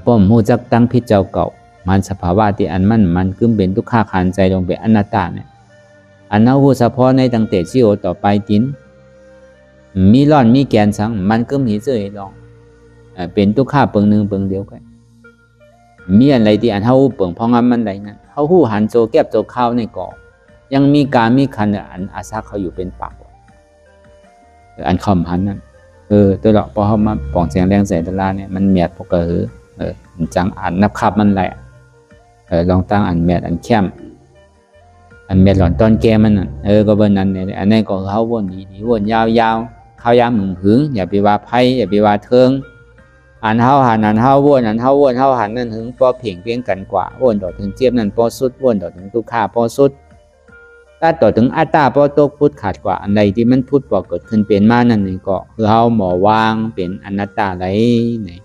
ป้อมฮู้จักตั้งพิษเจ้าเก่ามันสภาวะที่อันมันกึ่งเป็นทุกข้าขันใจลงเป็นอนัตตาเนี่ยอันนั้นผู้เฉพาะในตั้งแต่ชีโอต่อไปตินมีร่อนมีแกนสังมันกึ่งหิเจยลองเป็นทุกข้าเปิงหนึ่งเปิงเดียวกันมีอะไรที่อันเฮาเปิงพองอันมันไรนั้นเฮาหู้หันโจแก็บโจข้าวในก่อยังมีการมีคันอันอาซาเขาอยู่เป็นปากอันคำหันนั้นตัวเราพอเขามาปองเสียงแรงใส่ตลาเนี่ยมันเมียดพวกจังอันนับขับมันแหละลองตั้งอันเมียดอันเข้มอันเมียดหล่อนตอนแกมันก็เบอร์นั้นเนี่ยอันนี้ก็เขาวนดีวนยาวข้าวยามหึงหึงอย่าไปว่าไพ่อย่าไปว่าเทิงอันเฮาหันอันเฮาวนอันเฮาวนเฮาหันนั่นหึงพอเพ่งเพียงกันกว่าวนต่อถึงเจี๊ยบนั่นพอสุดวนต่อถึงตุกขาพอสุดถ้าต่อถึงอัตตาพอตกพุทธขาดกว่าอันใดที่มันพุทธพอเกิดขึ้นเป็นมานั่นนี่ก็คือเฮาหมอวางเป็นอนัตตาไรเนี่ย